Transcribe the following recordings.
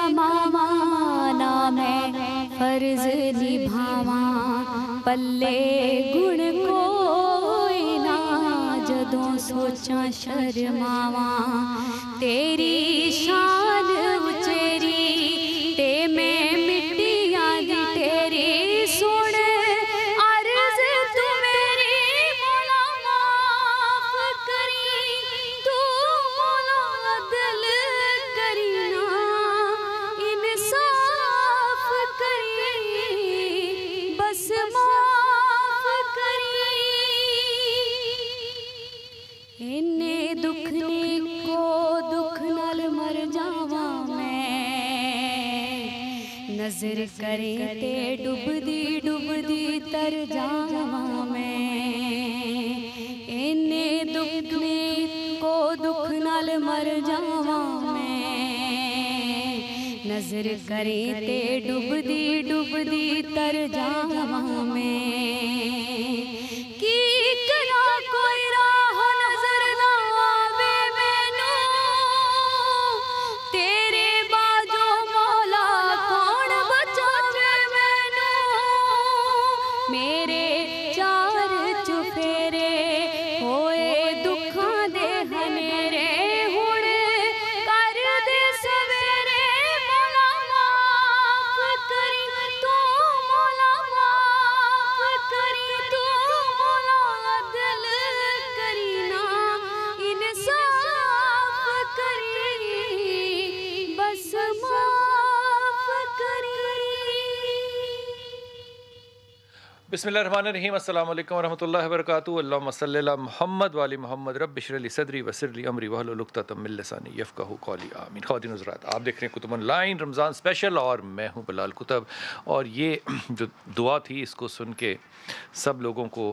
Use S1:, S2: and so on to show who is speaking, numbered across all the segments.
S1: कमावा ना मैं फर्ज निभावा, पल्ले गुण कोई ना जदों सोचा शर्मावा। तेरी शान उचेरी ते मैं मिट्टियां दी तेरी सुन अर्ज तू मेरी मौला माफ करी, तू मौला अदल करी ना इंसाफ करी, बस माफ करी। इन्ने दुख ने को दुख नाल मर जावा मैं, नजर करे ते डुबदी डुबदी तर जावा मैं। इन्ने दुख ने को दुख नाल मर जावा मैं, नजर करे ते डुबदी डुबदी तर जावा मैं। की करा कोई राह नजर ना आवे मैनू, तेरे बाजो मौला कौन बचावे मैनू। मेरे चार चुफेरे होए दुखां दे हनेरे, हुण कर दे सवेरे मौला माफ करी, तू मौला माफ करी, तू मौला अदल करी ना इंसाफ करी, बस माफ करी।
S2: बिस्मिल्लाहिर्रहमानिर्रहीम, अस्सलाम वालेकुम वरहमतुल्लाहि वबरकातुहू। अल्लाहुम्मा सल्लि अला मुहम्मद व आलि मुहम्मद, रब्बि इश्रह ली सदरी वयस्सिर ली अमरी वहलुल उक़दतम मिन लिसानी यफ़क़हू क़ौली, आमीन। ख़वातीन और हज़रात, आप देख रहे हैं कुतुब ऑनलाइन रमज़ान स्पेशल और मैं हूँ बिलाल कुतुब। और ये जो दुआ थी इसको सुन के सब लोगों को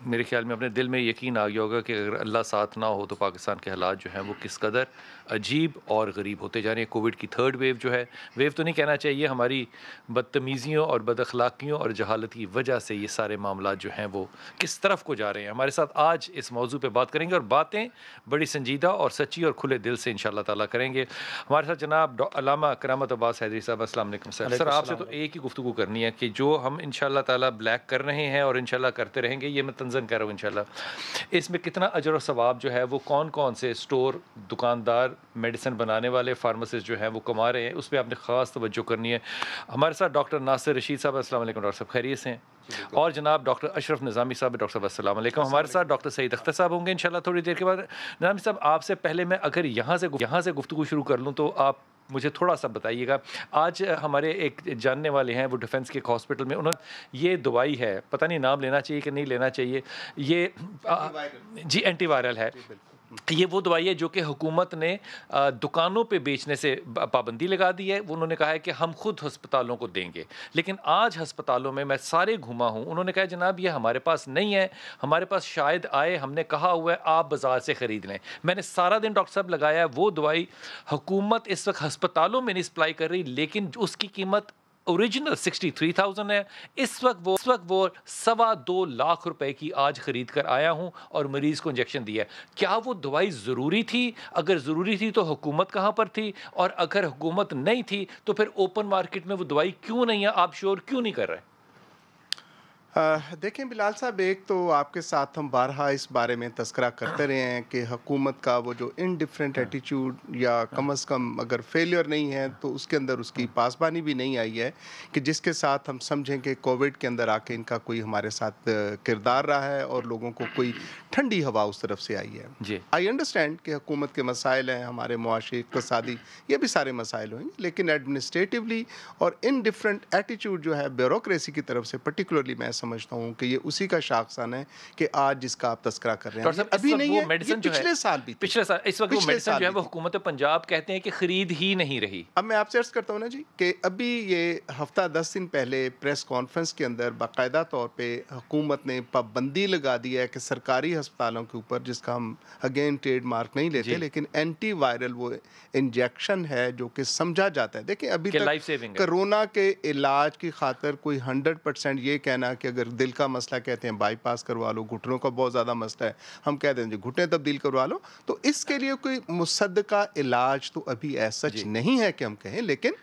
S2: मेरे ख्याल में अपने दिल में यकीन आ गया होगा कि अगर अल्लाह साथ ना हो तो पाकिस्तान के हालात जो हैं वो किस कदर अजीब और गरीब होते जा रहे हैं। कोविड की थर्ड वेव जो है, वेव तो नहीं कहना चाहिए, हमारी बदतमीज़ियों और बदअखलाकियों और जहालत की वजह से ये सारे मामला जो हैं वो किस तरफ को जा रहे हैं। हमारे साथ आज इस मौजू पे बात करेंगे और बातें बड़ी संजीदा और सच्ची और खुले दिल से इंशाअल्लाह ताला करेंगे। हमारे साथ जनाब अल्लामा करामत अब्बास हैदरी साहब, अस्सलाम वालेकुम सर। सर आपसे तो एक ही गुफ्तगू करनी है कि जो हम इंशाअल्लाह ताला ब्लैक कर रहे हैं और इंशाअल्लाह करते रहेंगे, ये मैं तंज़न कर रहा हूँ इंशाअल्लाह, इसमें कितना अजर और सवाब जो है वो कौन कौन से स्टोर, दुकानदार, मेडिसिन बनाने वाले, फार्मासिस्ट जो हैं वो कमा रहे हैं, उस पर आपने ख़ास तवज्जो करनी है। हमारे साथ डॉक्टर नासिर रशीद साहब, अस्सलाम वालेकुम डॉक्टर साहब, खैरियत से हैं? और जनाब डॉक्टर अशरफ निज़ामी साहब, डॉक्टर साहब अस्सलाम वालेकुम। हमारे साथ डॉक्टर सईद अख्तर साहब होंगे इंशाल्लाह थोड़ी देर के बाद। निज़ामी साहब, आपसे पहले मैं अगर यहाँ से गुफ्तगू शुरू कर लूँ तो आप मुझे थोड़ा सा बताइएगा। आज हमारे एक जानने वाले हैं, वो डिफेंस के एक हॉस्पिटल में, उन्होंने ये दवाई है, पता नहीं नाम लेना चाहिए कि नहीं लेना चाहिए, ये जी एंटीवायरल है, ये वो दवाई है जो कि हुकूमत ने दुकानों पे बेचने से पाबंदी लगा दी है। उन्होंने कहा है कि हम खुद अस्पतालों को देंगे, लेकिन आज अस्पतालों में मैं सारे घुमा हूँ, उन्होंने कहा जनाब ये हमारे पास नहीं है, हमारे पास शायद आए, हमने कहा हुआ है आप बाज़ार से ख़रीद लें। मैंने सारा दिन डॉक्टर साहब लगाया है, वो दवाई हुकूमत इस वक्त अस्पतालों में नहीं सप्लाई कर रही, लेकिन उसकी कीमत ओरिजिनल 63,000 है। इस वक्त वो 2.25 लाख रुपए की आज ख़रीद कर आया हूँ और मरीज़ को इंजेक्शन दिया है। क्या वो दवाई ज़रूरी थी? अगर ज़रूरी थी तो हुकूमत कहाँ पर थी? और अगर हुकूमत नहीं थी तो फिर ओपन मार्केट में वो दवाई क्यों नहीं है? आप श्योर क्यों नहीं कर रहे?
S3: देखें बिलाल साहब, एक तो आपके साथ हम बारहा इस बारे में तस्करा करते रहे हैं कि हुकूमत का वो जो इनडिफरेंट एटीट्यूड, या कम अज़ कम अगर फेलियर नहीं है तो उसके अंदर उसकी पासबानी भी नहीं आई है कि जिसके साथ हम समझें कि कोविड के अंदर आके इनका कोई हमारे साथ किरदार रहा है और लोगों को कोई ठंडी हवा उस तरफ से आई है जी। आई अंडरस्टैंड कि हुकूमत के मसाइल हैं, हमारे मुआशी, इक़्तिसादी, ये भी सारे मसाइल होंगे, लेकिन एडमिनिस्ट्रेटिवली और इनडिफरेंट एटीट्यूड जो है ब्यूरोक्रेसी की तरफ से पर्टिकुलरली मैं समझता हूँ कि ये उसी का शाखसान है कि आज जिसका आप तस्करा कर रहे हैं अभी नहीं है, ये पिछले साल भी,
S2: पिछले साल इस वक्त वो मेडिसिन जो है वो हुकूमत पंजाब कहते हैं कि खरीद ही नहीं रही।
S3: अब मैं आपसे अर्ज करता हूँ ना जी कि अभी ये हफ्ता 10 दिन पहले प्रेस कॉन्फ्रेंस के अंदर बाकायदा तौर पे हुकूमत ने पाबंदी लगा दी है कि सरकारी अस्पतालों के ऊपर, जिसका हम अगेन ट्रेड मार्क नहीं लेते, लेकिन एंटी वायरल वो इंजेक्शन है जो कि समझा जाता है। देखिए अभी तक कोरोना के इलाज की खातर कोई 100% ये कहना कि अगर दिल का मसला कहते हैं बाईपास करवा लो, घुटनों का बहुत ज़्यादा मसला है, हम कहते हैं जी घुटने तब्दील करवा लो। तो इसके लिए कोई मुसद्दका इलाज तो अभी ऐसा सच नहीं है कि हम कहें, लेकिन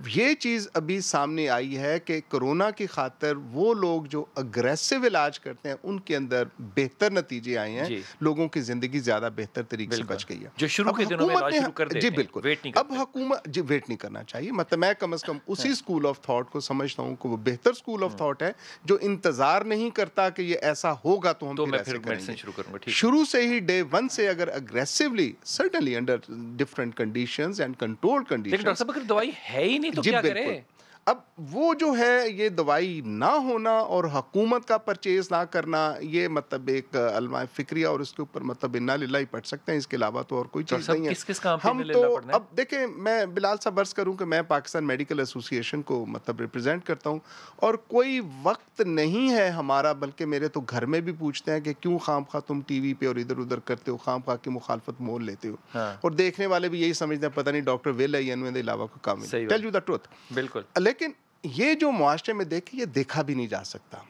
S3: ये चीज़ अभी सामने आई है कि कोरोना की खातर वो लोग जो अग्रेसिव इलाज करते हैं उनके अंदर बेहतर नतीजे आए हैं, लोगों की ज़िंदगी ज़्यादा बेहतर तरीके से बच गई है।
S2: जो शुरू के दिनों में इलाज शुरू कर देते
S3: जी
S2: हैं,
S3: बिल्कुल,
S2: वेट नहीं
S3: अब हुकूमत जी वेट नहीं करना चाहिए। मतलब मैं कम से कम उसी स्कूल ऑफ थॉट को समझता हूँ कि वो बेहतर स्कूल ऑफ थॉट है जो इंतजार नहीं करता कि ये ऐसा होगा तो हम
S2: तो
S3: फिर
S2: मैं
S3: ऐसे
S2: फिर मेडिसिन
S3: करेंगे।
S2: शुरू करूंगा। ठीक,
S3: शुरू से ही डे वन से अगर aggressively, certainly under different conditions and controlled
S2: लेकिन
S3: कंडीशंस,
S2: डॉक्टर साहब अगर दवाई है ही नहीं तो
S3: जी
S2: क्या
S3: बिल्कुल।
S2: करें?
S3: अब वो जो है ये दवाई ना होना और हुकूमत का परचेज ना करना, ये मतलब एक अलमा फिक्रिया, और उसके ऊपर मतलब इन्ना लिल्लाह ही पढ़ सकते हैं, इसके अलावा तो और कोई
S2: डॉक्टर
S3: चीज़
S2: साहब
S3: नहीं है।
S2: किस किस काम पे
S3: हम
S2: इन्हें
S3: तो
S2: लेना पड़ना है?
S3: अब देखें, मैं बिलाल साहब अर्ज करूं कि मैं पाकिस्तान मेडिकल एसोसिएशन को मतलब रिप्रेजेंट करता हूं, और कोई वक्त नहीं है हमारा, बल्कि मेरे तो घर में भी पूछते हैं कि क्यों खामखा तुम टीवी पे और इधर उधर करते हो, खामखा की मुखालफत मोल लेते हो।
S2: हाँ।
S3: और देखने वाले भी यही समझते हैं पता नहीं डॉक्टर वेल है या इनके अलावा कोई काम नहीं। Tell you the truth.
S2: बिल्कुल।
S3: लेकिन ये जो मुआशरे में देखे, ये देखा भी नहीं जा सकता।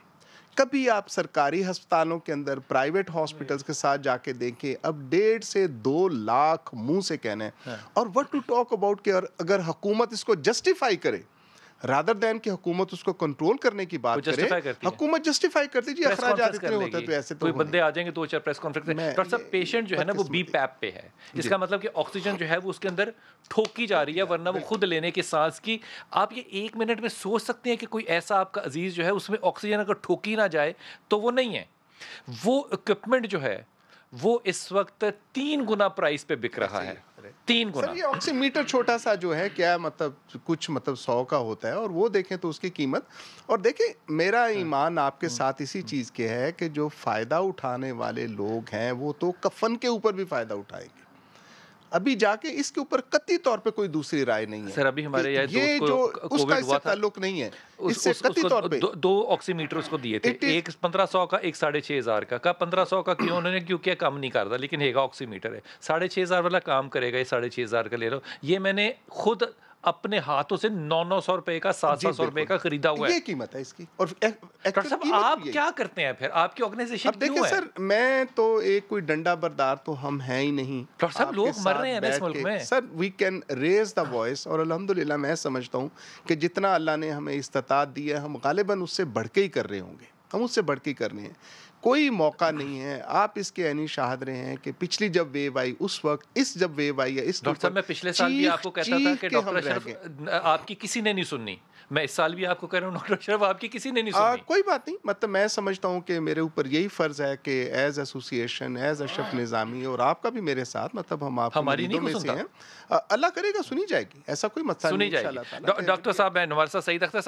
S3: कभी आप सरकारी अस्पतालों के अंदर प्राइवेट हॉस्पिटल्स के साथ जाके देखें, अब 1.5 से 2 लाख मुंह से कहने हैं, और व्हाट टू टॉक अबाउट कि अगर हुकूमत इसको जस्टिफाई करे रादर देन कि हुकूमत उसको कंट्रोल करने की बात करे, हुकूमत जस्टिफाई करती जी अखराजात इतने होते हैं तो ऐसे तो
S2: कोई बंदे आ जाएंगे तो चार प्रेस कॉन्फ्रेंस। डॉक्टर साहब पेशेंट जो है ना वो बीपैप पे है, इसका मतलब कि ऑक्सीजन जो है वो उसके अंदर ठोकी जा रही है, वरना वो खुद लेने की सांस की। आप ये 1 मिनट में सोच सकते हैं कि कोई ऐसा आपका अजीज जो है उसमें ऑक्सीजन अगर ठोकी ना जाए तो वो नहीं है। वो इक्विपमेंट जो है वो इस वक्त 3 गुना प्राइस पे बिक रहा है, 3 गुना।
S3: सर ये ऑक्सीमीटर छोटा सा जो है क्या मतलब कुछ मतलब 100 का होता है, और वो देखें तो उसकी कीमत, और देखें मेरा ईमान आपके साथ इसी चीज़ के है कि जो फ़ायदा उठाने वाले लोग हैं वो तो कफन के ऊपर भी फ़ायदा उठाएंगे। अभी जाके इसके ऊपर कतई तौर पे कोई दूसरी राय नहीं है।
S2: सर अभी हमारे यहाँ
S3: ये जो उसका इससे ताल्लुक नहीं है, इससे कतई तौर पे
S2: 2 ऑक्सीमीटर उसको दिए थे, एक 1500 का, एक 6500 का 1500 का क्यों उन्होंने क्यों किया, काम नहीं करता, लेकिन हेगा ऑक्सीमीटर है 6500 वाला काम करेगा, ये 6500 का ले लो। ये मैंने खुद अपने हाथों से 900 रुपए का 700 रुपए का खरीदा हुआ है,
S3: ये कीमत है इसकी। और
S2: डॉक्टर साहब आप क्या करते हैं फिर, आपकी ऑर्गेनाइजेशन क्यों है?
S3: सर मैं तो एक कोई डंडा बरदार तो हम हैं ही नहीं।
S2: डॉक्टर साहब लोग मर रहे हैं इस मुल्क में।
S3: Sir we can raise the voice, और अल्हम्दुलिल्लाह मैं समझता हूँ कि जितना अल्लाह ने हमें इस्तात दी है हम गालिबन उससे बढ़ के ही कर रहे होंगे, हम उससे बढ़ के ही कर रहे हैं। कोई मौका नहीं है, आप इसके यानी शाहद रहे हैं कि पिछली जब वेव आई उस वक्त, इस जब वेव आई है इस
S2: डॉक्टर साहब मैं पिछले साल भी आपको कहता था कि डॉक्टर अशरफ आपकी किसी ने नहीं सुननी, मैं इस साल भी आपको कह रहा हूँ डॉक्टर अशरफ आपकी किसी ने नहीं सुनी।
S3: कोई बात नहीं, मतलब मैं समझता हूँ कि मेरे ऊपर यही फ़र्ज़ है कि एज एसोसिएशन, एज अशरफ निज़ामी, और आपका भी मेरे साथ, मतलब हम आप
S2: हमारी नहीं में से हैं,
S3: अल्लाह करेगा सुनी जाएगी, ऐसा कोई मसला
S2: सुनी जाएगी। डॉक्टर साहब मैं नवाज सईद अख्तर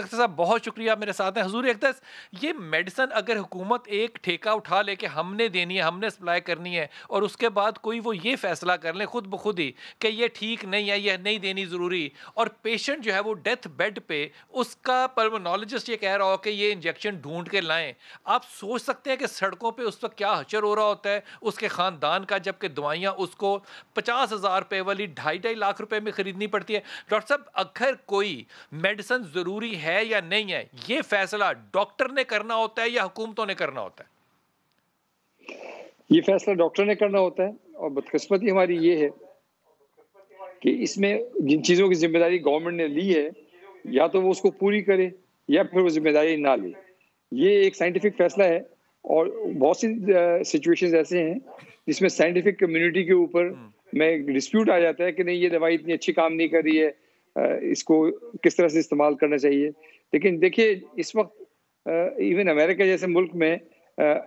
S2: साहब बहुत शुक्रिया मेरे साथ हैं। हुजूर अक़दस, ये मेडिसिन अगर हुकूमत एक ठेका उठा ले कि हमने देनी है, हमने सप्लाई करनी है, और उसके बाद कोई वो ये फैसला कर ले खुद ब खुद ही कि ये ठीक नहीं है, ये नहीं देनी ज़रूरी, और पेशेंट जो है वो डेथ बेड पे उसका पल्मोनोलॉजिस्ट ये कह रहा हो कि ये इंजेक्शन ढूंढ के लाएं, आप सोच सकते हैं कि सड़कों पे उस वक्त क्या हचर हो रहा होता है उसके ख़ानदान का, जबकि दवाइयाँ उसको 50,000 रुपये वाली 2.5 लाख रुपए में ख़रीदनी पड़ती है। डॉक्टर साहब अगर कोई मेडिसिन ज़रूरी है या नहीं है, ये फैसला डॉक्टर ने करना होता है या हुकूमतों ने करना होता है?
S4: ये फैसला डॉक्टर ने करना होता है, और बदकिस्मती हमारी ये है कि इसमें जिन चीज़ों की जिम्मेदारी गवर्नमेंट ने ली है या तो वो उसको पूरी करे या फिर वो जिम्मेदारी ना ले। ये एक साइंटिफिक फैसला है, और बहुत सी सिचुएशंस ऐसे हैं जिसमें साइंटिफिक कम्युनिटी के ऊपर में डिस्प्यूट आ जाता है कि नहीं ये दवाई इतनी अच्छी काम नहीं कर रही है, इसको किस तरह से इस्तेमाल करना चाहिए। लेकिन देखिए इस वक्त इवन अमेरिका जैसे मुल्क में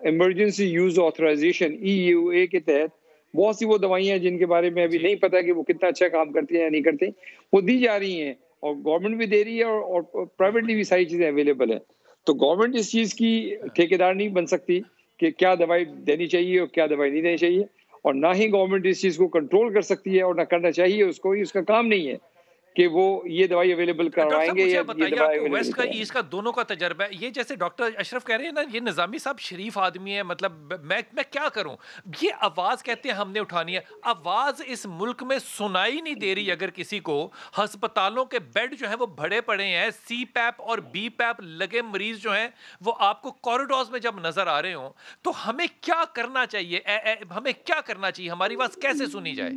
S4: इमरजेंसी यूज ऑथराइजेशन EUA के तहत बहुत सी वो दवाइयाँ जिनके बारे में अभी नहीं पता कि वो कितना अच्छा काम करती हैं या नहीं करती, वो दी जा रही हैं, और गवर्नमेंट भी दे रही है और प्राइवेटली भी सारी चीज़ें अवेलेबल है। तो गवर्नमेंट इस चीज़ की ठेकेदार नहीं बन सकती कि क्या दवाई देनी चाहिए और क्या दवाई नहीं देनी चाहिए, और ना ही गवर्नमेंट इस चीज़ को कंट्रोल कर सकती है, और ना करना चाहिए उसको, ही उसका काम नहीं है। कि वो ये दवाई अवेलेबल करवाएंगे या ये
S2: बताइए
S4: दवाई
S2: आपको वेस्ट का
S4: अवेलेबल
S2: ईस्ट का दोनों का तजर्बा है। ये जैसे डॉक्टर अशरफ कह रहे हैं ना, ये निज़ामी साहब शरीफ आदमी है, मतलब मैं क्या करूं, ये आवाज़ कहते हैं हमने उठानी है, आवाज़ इस मुल्क में सुनाई नहीं दे रही। अगर किसी को अस्पतालों के बेड जो है वो भरे पड़े हैं, सी पैप और बी पैप लगे मरीज जो हैं वो आपको कॉरिडोर्स में जब नजर आ रहे हो, तो हमें क्या करना चाहिए? हमें क्या करना चाहिए? हमारी आवाज़ कैसे सुनी जाए?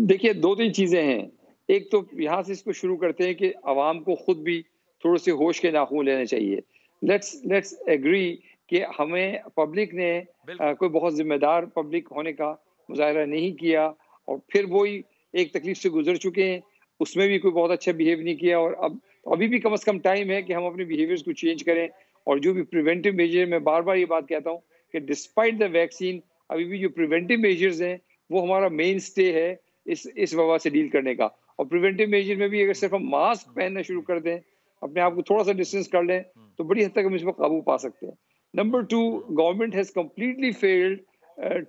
S4: देखिए, 2-3 चीजें हैं। एक तो यहाँ से इसको शुरू करते हैं कि आवाम को खुद भी थोड़े से होश के नाखून लेने चाहिए। लेट्स एग्री कि हमें पब्लिक ने कोई बहुत जिम्मेदार पब्लिक होने का मुजाहरा नहीं किया, और फिर वही एक तकलीफ से गुजर चुके हैं, उसमें भी कोई बहुत अच्छा बिहेव नहीं किया, और अब अभी भी कम से कम टाइम है कि हम अपने बिहेवियर्स को चेंज करें। और जो भी प्रिवेंटिव मेजर, मैं बार बार ये बात कहता हूँ कि डिस्पाइट द वैक्सीन, अभी भी जो प्रिवेंटिव मेजर्स हैं वो हमारा मेन स्टे है इस वबा से डील करने का। और प्रिवेंटिव मेजर में भी अगर सिर्फ हम मास्क पहनना शुरू कर दें, अपने आप को थोड़ा सा डिस्टेंस कर लें, तो बड़ी हद तक हम इस पर काबू पा सकते हैं। Number 2, government has completely failed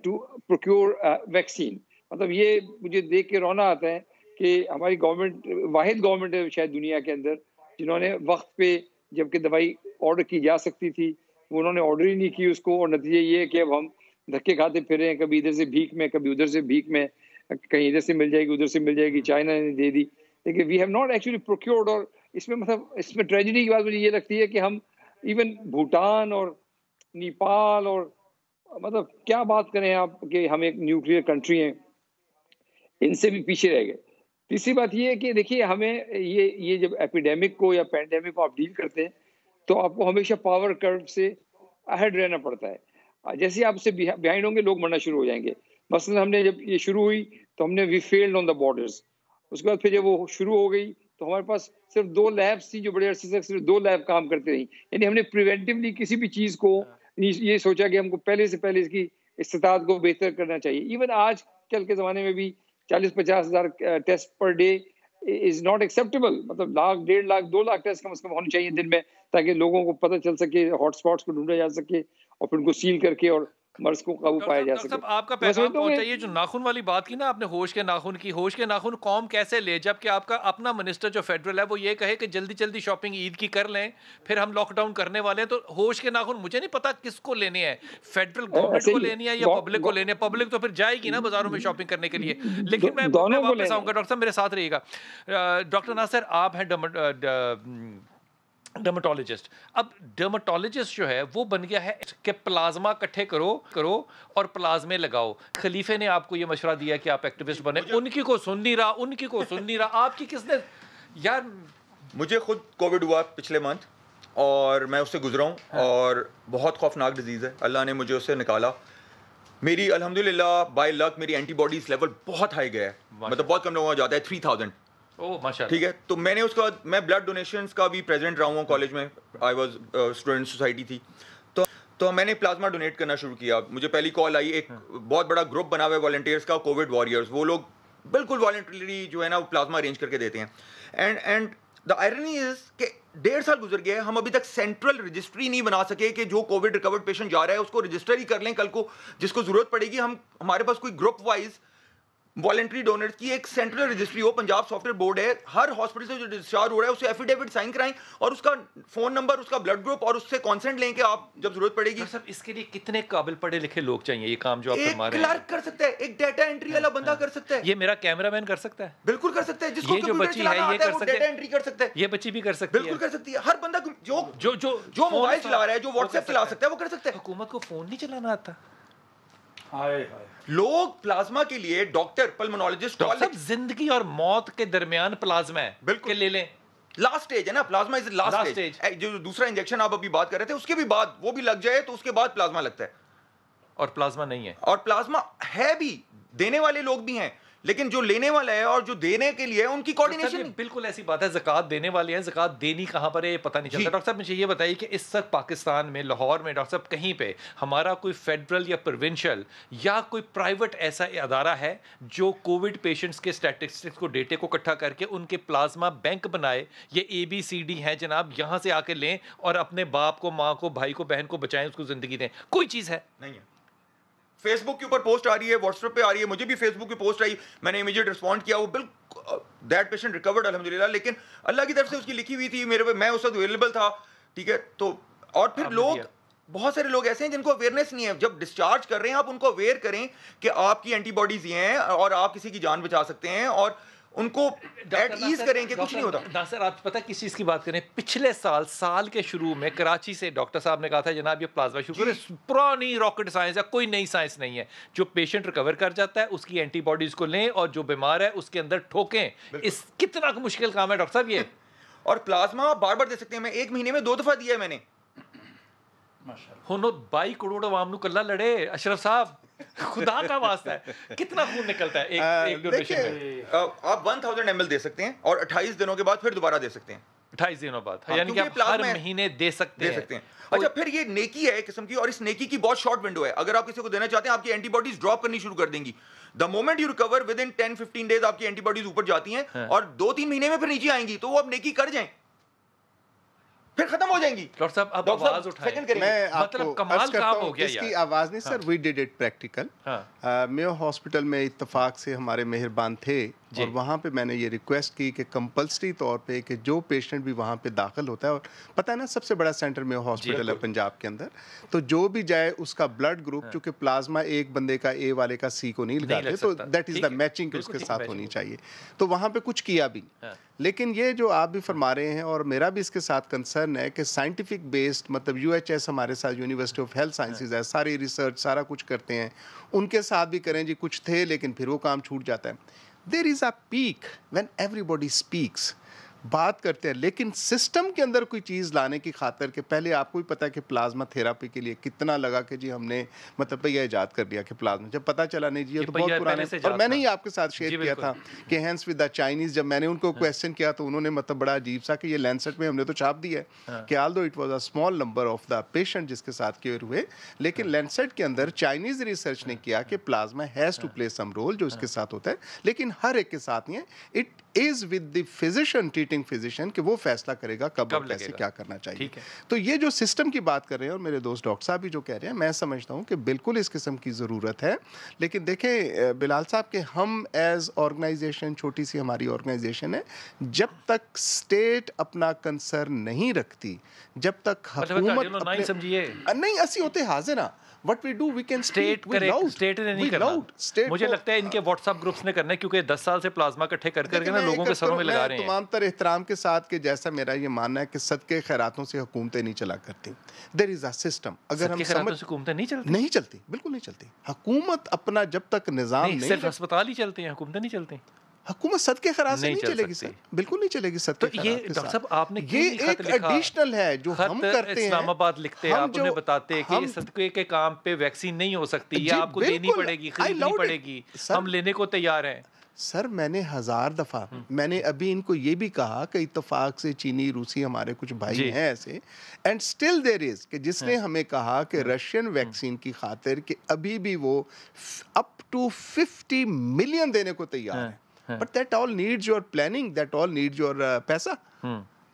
S4: to procure vaccine. मतलब ये मुझे देख के रोना आता है कि हमारी गवर्नमेंट वाहिद गवर्नमेंट है शायद दुनिया के अंदर जिन्होंने वक्त पे, जबकि दवाई ऑर्डर की जा सकती थी, उन्होंने ऑर्डर ही नहीं की उसको, और नतीजे ये है कि अब हम धक्के खाते फिर रहे हैं, कभी इधर से भीख में, कभी उधर से भीख में, कहीं इधर से मिल जाएगी, उधर से मिल जाएगी, चाइना ने दे दी, लेकिन we have not actually procured. और इसमें मतलब इसमें ट्रेजेडी की बात मुझे ये लगती है कि हम इवन भूटान और नेपाल और मतलब क्या बात करें आप कि हम एक न्यूक्लियर कंट्री हैं, इनसे भी पीछे रह गए। तीसरी बात ये है कि देखिए, हमें ये जब एपिडेमिक को या पैंडेमिक को आप डील करते हैं तो आपको हमेशा पावर कर्व से अहेड रहना पड़ता है। जैसे आप उससे बिहाइंड होंगे, लोग मरना शुरू हो जाएंगे। मसलन हमने जब ये शुरू हुई तो हमने we failed on the borders. उसके बाद फिर जब वो शुरू हो गई तो हमारे पास सिर्फ 2 लैब्स थी जो बड़े अरसे तक सिर्फ 2 लैब काम करते रही। यानी हमने प्रिवेंटिवली किसी भी चीज़ को ये सोचा कि हमको पहले से पहले इसकी इस्तिताद को बेहतर करना चाहिए। इवन आज कल के ज़माने में भी 40-50 हज़ार test per day is not acceptable. मतलब 1 लाख, 1.5 लाख, 2 लाख टेस्ट कम से कम होने चाहिए दिन में, ताकि लोगों को पता चल सके, हॉटस्पॉट्स को ढूंढा जा सके और फिर उनको सील करके और मर्ज को काबू पाया जा सके।
S2: आपका पैगाम पहुंचा। ये जो नाखून वाली बात की ना आपने, होश के नाखून की, होश के नाखून कौम कैसे ले, जबकि आपका अपना मिनिस्टर जो फेडरल है वो ये कहे कि जल्दी जल्दी शॉपिंग ईद की कर लें, फिर हम लॉकडाउन करने वाले हैं। तो होश के नाखून मुझे नहीं पता किसको लेने हैं, फेडरल गवर्नमेंट को लेनी है या पब्लिक को लेने हैं? पब्लिक तो फिर जाएगी ना बाजारों में शॉपिंग करने के लिए। लेकिन मैं वापस आऊंगा, डॉक्टर साहब मेरे साथ रहिएगा। डॉक्टर नासिर, आप हैं डर्मेटोलॉजिस्ट। अब डर्मेटोलॉजिस्ट जो है वो बन गया है कि प्लाज्मा इकट्ठे करो और प्लाज्मे लगाओ। खलीफे ने आपको ये मशवरा दिया कि आप एक्टिविस्ट बने, उनकी को सुन नहीं रहा, आपकी किसने? यार
S5: मुझे खुद कोविड हुआ पिछले मंथ और मैं उससे गुजरा हूँ। हाँ। और बहुत खौफनाक डिजीज़ है, अल्लाह ने मुझे उससे निकाला। मेरी अल्हम्दुलिल्लाह बाय लक मेरी एंटीबॉडीज लेवल बहुत हाई गया है, मतलब बहुत कम लोगों को जाता है 3000।
S2: माशाल्लाह। ठीक
S5: है, तो मैंने उसके बाद मैं ब्लड डोनेशंस का भी प्रेसिडेंट रहा हूँ कॉलेज में, आई वाज स्टूडेंट सोसाइटी थी, तो मैंने प्लाज्मा डोनेट करना शुरू किया। मुझे पहली कॉल आई, एक बहुत बड़ा ग्रुप बना हुआ है वॉलंटियर्स का, कोविड वॉरियर्स। वो लोग बिल्कुल वॉलंटरीली जो है ना वो प्लाज्मा अरेंज करके देते हैं। एंड द आयरनी इज कि 1.5 साल गुजर गया है, हम अभी तक सेंट्रल रजिस्ट्री नहीं बना सके कि जो कोविड रिकवर्ड पेशेंट जा रहा है उसको रजिस्टर ही कर लें। कल को जिसको जरूरत पड़ेगी, हमारे पास कोई ग्रुप वाइज वॉलंटरी डोनर्स की एक सेंट्रल रजिस्ट्री हो। पंजाब सॉफ्टवेयर बोर्ड है, हर हॉस्पिटल से जो डिस्चार्ज हो रहा है उसे एफिडेविट साइन कराएं और उसका फोन नंबर, उसका ब्लड ग्रुप और उससे कंसेंट लें कि आप जब जरूरत पड़ेगी।
S2: सर इसके लिए कितने काबिल पढ़े लिखे लोग चाहिए? ये काम जो आप फरमा रहे हैं,
S5: एक क्लर्क कर सकता है, एक डाटा एंट्री वाला बंदा कर सकता है।
S2: ये मेरा कैमरामैन कर सकता है?
S5: बिल्कुल कर सकता है। जिसको
S2: ये जो बच्ची है ये कर सकता है,
S5: डाटा एंट्री कर सकता है।
S2: ये बच्ची भी कर सकती है,
S5: बिल्कुल कर सकती है। हर बंदा जो मोबाइल चला रहा है, जो व्हाट्सएप चला सकता है, वो कर सकता है।
S2: हुकूमत को फोन नहीं चलाना आता।
S5: लोग प्लाज्मा के लिए डॉक्टर, पल्मोनोलॉजिस्ट,
S2: जिंदगी और मौत के दरमियान प्लाज्मा है,
S5: बिल्कुल
S2: ले लें।
S5: लास्ट स्टेज है ना, प्लाज्मा इज लास्ट स्टेज। जो दूसरा इंजेक्शन आप अभी बात कर रहे थे, उसके भी बाद वो भी लग जाए तो उसके बाद प्लाज्मा लगता है।
S2: और प्लाज्मा नहीं है,
S5: और प्लाज्मा है भी, देने वाले लोग भी हैं, लेकिन जो लेने वाला है और जो देने के लिए उनकी कोऑर्डिनेशन।
S2: बिल्कुल ऐसी बात है, ज़कात देने वाले हैं, ज़कात देनी कहाँ पर है ये पता नहीं चलता। डॉक्टर साहब मुझे ये बताइए कि इस वक्त पाकिस्तान में, लाहौर में, डॉक्टर साहब कहीं पे हमारा कोई फेडरल या प्रोविंशियल या कोई प्राइवेट ऐसा अदारा है जो कोविड पेशेंट्स के स्टैटिस्टिक्स को, डेटे को इकट्ठा करके उनके प्लाज्मा बैंक बनाए? ये ABCD हैं जनाब, यहाँ से आके लें और अपने बाप को, माँ को, भाई को, बहन को बचाएं, उसको ज़िंदगी दें। कोई चीज़ है
S5: नहीं है। फेसबुक के ऊपर पोस्ट आ रही है, व्हाट्सएप पे आ रही है, मुझे भी फेसबुक पे पोस्ट आई, मैंने इमीडिएट रिस्पॉन्ड किया, वो बिल्कुल दैट पेशेंट रिकवर्ड अल्हम्दुलिल्लाह, लेकिन अल्लाह की तरफ से उसकी लिखी हुई थी मेरे पे, मैं उस वक्त अवेलेबल था, ठीक है। तो और फिर लोग, बहुत सारे लोग ऐसे हैं जिनको अवेयरनेस नहीं है, जब डिस्चार्ज कर रहे हैं आप उनको अवेयर करें कि आपकी एंटीबॉडीज ये हैं और आप किसी की जान बचा सकते हैं, और उनको एट ईज करें कि कुछ नहीं होता।
S2: नासिर, आप पता किस चीज़ की बात करें, पिछले साल के शुरू में कराची से डॉक्टर साहब ने कहा था जनाब ये प्लाज्मा शुरू करें, पुरानी रॉकेट साइंस है, कोई नई साइंस नहीं है, जो पेशेंट रिकवर कर जाता है उसकी एंटीबॉडीज को लें और जो बीमार है उसके अंदर ठोकें। इस कितना मुश्किल काम है डॉक्टर साहब ये।
S5: और प्लाज्मा बार बार दे सकते हैं, मैं 1 महीने में 2 दफा दिया है मैंने।
S2: हुन 22 करोड़ आवाम कल्ला लड़े अशरफ साहब, खुदा का वास्ता है, कितना खून निकलता है एक डोनेशन में?
S5: आप 1000 ml दे सकते हैं और 28 दिनों के बाद फिर दोबारा दे सकते हैं।
S2: 28 दिनों बाद,
S5: हाँ,
S2: यानी कि आप हर महीने दे सकते हैं।
S5: अच्छा, फिर ये नेकी है एक किस्म की, और इस नेकी की बहुत शॉर्ट विंडो है। अगर आप किसी को देना चाहते हैं, आपकी एंटीबॉडीज ड्रॉप करनी शुरू कर देंगी। The moment you recover with in 10-15 days आपकी एंटीबॉडीज ऊपर जाती हैं और 2-3 महीने में फिर नीचे आएंगी, तो वो आप नेकी कर जाएं, फिर खत्म हो जाएंगी।
S2: डॉक्टर साहब आप आवाज उठाएं,
S3: मैं
S2: मतलब कमाल काम हो गया
S3: इसकी आवाज नहीं sir, we did it practical. Mayo hospital में इत्तेफाक से हमारे मेहरबान थे और वहाँ पे मैंने ये रिक्वेस्ट की कि कंपल्सरी तौर पे कि जो पेशेंट भी वहाँ पे दाखिल होता है, और पता है ना सबसे बड़ा सेंटर मेयो हॉस्पिटल है पंजाब के अंदर, तो जो भी जाए उसका ब्लड ग्रुप, चूंकि प्लाज्मा एक बंदे का ए वाले का सी को नहीं लगाते, तो दैट इज द मैचिंग उसके साथ होनी चाहिए, तो वहाँ पे कुछ किया भी। लेकिन ये जो आप भी फरमा रहे हैं और मेरा भी इसके साथ कंसर्न है कि साइंटिफिक बेस्ड, मतलब यूएचएस हमारे साथ यूनिवर्सिटी ऑफ हेल्थ साइंसेज है, सारी रिसर्च सारा कुछ करते हैं, उनके साथ भी करें जी, कुछ थे लेकिन फिर वो काम छूट जाता है। There is a peak when everybody speaks, बात करते हैं, लेकिन सिस्टम के अंदर कोई चीज़ लाने की खातर के पहले आपको भी पता है कि प्लाज्मा थेरापी के लिए कितना लगा कि जी हमने मतलब भैया ईजाद कर दिया कि प्लाज्मा, जब पता चला नहीं जी ये तो बहुत पुराने, और मैंने ही आपके साथ शेयर किया था कि हैंस विद द चाइनीज, जब मैंने उनको क्वेश्चन किया तो उन्होंने मतलब बड़ा अजीब सा कि ये लैंसेट में हमने तो छाप दिया है कि although it was a small number of the patient जिसके साथ क्योर हुए, लेकिन लैंसेट के अंदर चाइनीज रिसर्च ने किया कि plasma has to play some role जो इसके साथ होता है, लेकिन हर एक के साथ नहीं है। It is with the physician, treating physician, कि वो फैसला करेगा कब और कैसे क्या करना चाहिए। तो ये जो सिस्टम की बात कर रहे हैं, और मेरे दोस्त डॉक्टर साहब भी जो कह रहे हैं, मैं समझता हूँ कि बिल्कुल इस किस्म की ज़रूरत है। लेकिन देखें बिलाल साहब कि हम एज ऑर्गेनाइजेशन, छोटी सी हमारी ऑर्गेनाइजेशन है, जब तक स्टेट अपना कंसर्न नहीं रखती, जब तक हुकूमत नहीं ऐसी होते हाजिर ना, what we do we can
S2: state ने नहीं करना। मुझे लगता है इनके व्हाट्सएप ग्रुप्स ने करना है, क्योंकि 10 साल से प्लाज्मा इकट्ठे करके ना लोगों के सरों में लगा रहे हैं।
S3: तमाम तर एहतराम के साथ कि जैसा मेरा ये मानना है कि सदके खैरातों से हुकूमतें नहीं चला करती। देयर इज अ सिस्टम, अगर हम समझ
S2: हुकूमतें नहीं चलती, बिल्कुल नहीं चलती।
S3: हुकूमत अपना जब तक निजाम नहीं,
S2: सिर्फ अस्पताल ही चलते हैं, हुकूमतें नहीं चलती।
S3: हुकूमत सदके खैरात से नहीं चलेगी सर, बिल्कुल नहीं चलेगी सदके खैरात।
S2: तो ये डॉक्टर साहब आपने
S3: ये एक एडिशनल है जो हम करते हैं।
S2: इस्लामाबाद लिखते हैं, आप उन्हें बताते हैं कि सदके के काम पे वैक्सीन नहीं हो सकती, या आपको देनी पड़ेगी, खरीदनी पड़ेगी, हम लेने को तैयार हैं।
S3: सर मैंने 1000 दफ़ा, मैंने अभी इनको ये भी कहा कि इत्तेफाक से चीनी रूसी हमारे कुछ भाई हैं ऐसे, एंड स्टिल देयर इज कि जिसने हमें कहा कि रशियन वैक्सीन की खातिर कि अभी भी वो अप टू 50 मिलियन देने को तैयार है, but that all needs your planning, that all needs your पैसा।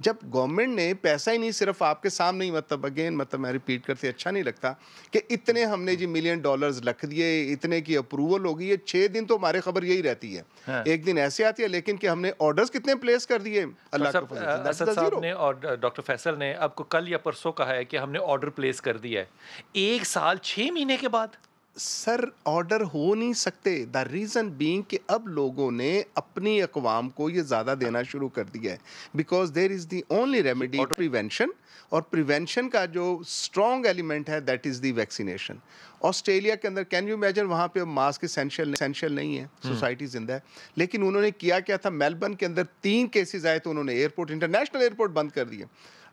S3: जब गवर्नमेंट ने पैसा ही नहीं, सिर्फ आपके सामने ही, मतलब अगेन मतलब मैं रिपीट करते अच्छा नहीं लगता कि इतने हमने जी $1 मिलियन रख दिए, इतने की अप्रूवल होगी, ये 6 दिन तो हमारी खबर यही रहती है, एक दिन ऐसे आती है, लेकिन कि हमने ऑर्डर्स कितने प्लेस कर दिए अल्लाह के फजल से।
S2: असद साहब ने और डॉक्टर फैसल ने आपको कल या परसों कहा है कि हमने ऑर्डर प्लेस कर दिया है, 1 साल 6 महीने के बाद।
S3: सर ऑर्डर हो नहीं सकते, द रीज़न बीइंग कि अब लोगों ने अपनी अक़वाम को ये ज़्यादा देना शुरू कर दिया है, because there is the only remedy prevention, और प्रिवेंशन का जो स्ट्रॉन्ग एलिमेंट है that is the vaccination. Australia के अंदर कैन यू इमेजिन, वहाँ पे मास्क एसेंशियल नहीं है, सोसाइटी जिंदा है, लेकिन उन्होंने किया क्या था, मेलबर्न के अंदर 3 केसेस आए तो उन्होंने एयरपोर्ट, इंटरनेशनल एयरपोर्ट बंद कर दिए।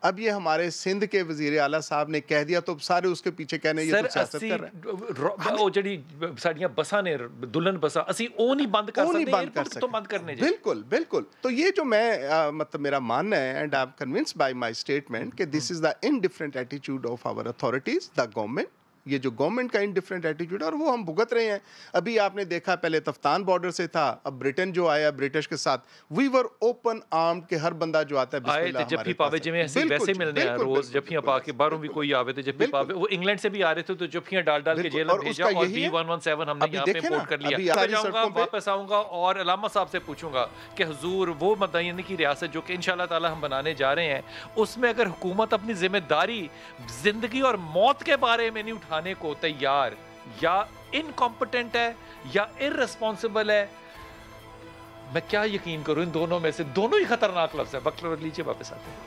S3: अब ये हमारे सिंध के वजीर आला साहब ने कह दिया तो सारे उसके पीछे कहने ये तो सियासत कर रहे हैं।
S2: वो जड़ी साड़ियां बसा ने दुल्हन बसा असी ओ नहीं बंद कर सकते, एयरपोर्ट तो बंद करने चाहिए।
S3: बिल्कुल बिल्कुल। तो ये जो मैं मतलब मेरा मानना है, and I am convinced by my statement कि this is the indifferent attitude of our authorities, the government ये जो गवर्नमेंट का इंडिफरेंट एटीट्यूड है, और वो हम भुगत रहे हैं। अभी आपने देखा पहले तफ्तान बॉर्डर से था, अब ब्रिटेन जो आया ब्रिटिश के साथ, वी वर ओपन आर्म्ड के हर बंदा जो आता है
S2: आए थे जब भी पावे जिमें ऐसे वैसे मिलने हैं रोज, जब भी पाके बाहरों भी कोई आवे थे, जब भी पावे वो इंग्लैंड से भी आ रहे थे तो जब डाल के जेल में भेजा, और B117 हमने यहाँ पे इंपोर्ट कर लिया। जाऊंगा वापस आऊंगा और अलामा साहब से पूछूंगा कि हुजूर वो मदीने की रियासत जो कि इंशाल्लाह ताला हम बनाने जा रहे हैं, उसमें अगर हुकूमत अपनी जिम्मेदारी जिंदगी और मौत के बारे में नहीं उठाने को तैयार, या इनकॉम्पिटेंट है या इररिस्पॉन्सिबल है, मैं क्या यकीन करूं? इन दोनों में से दोनों ही खतरनाक लफ्ज है। वक्त लीजिए, वापस आते हैं।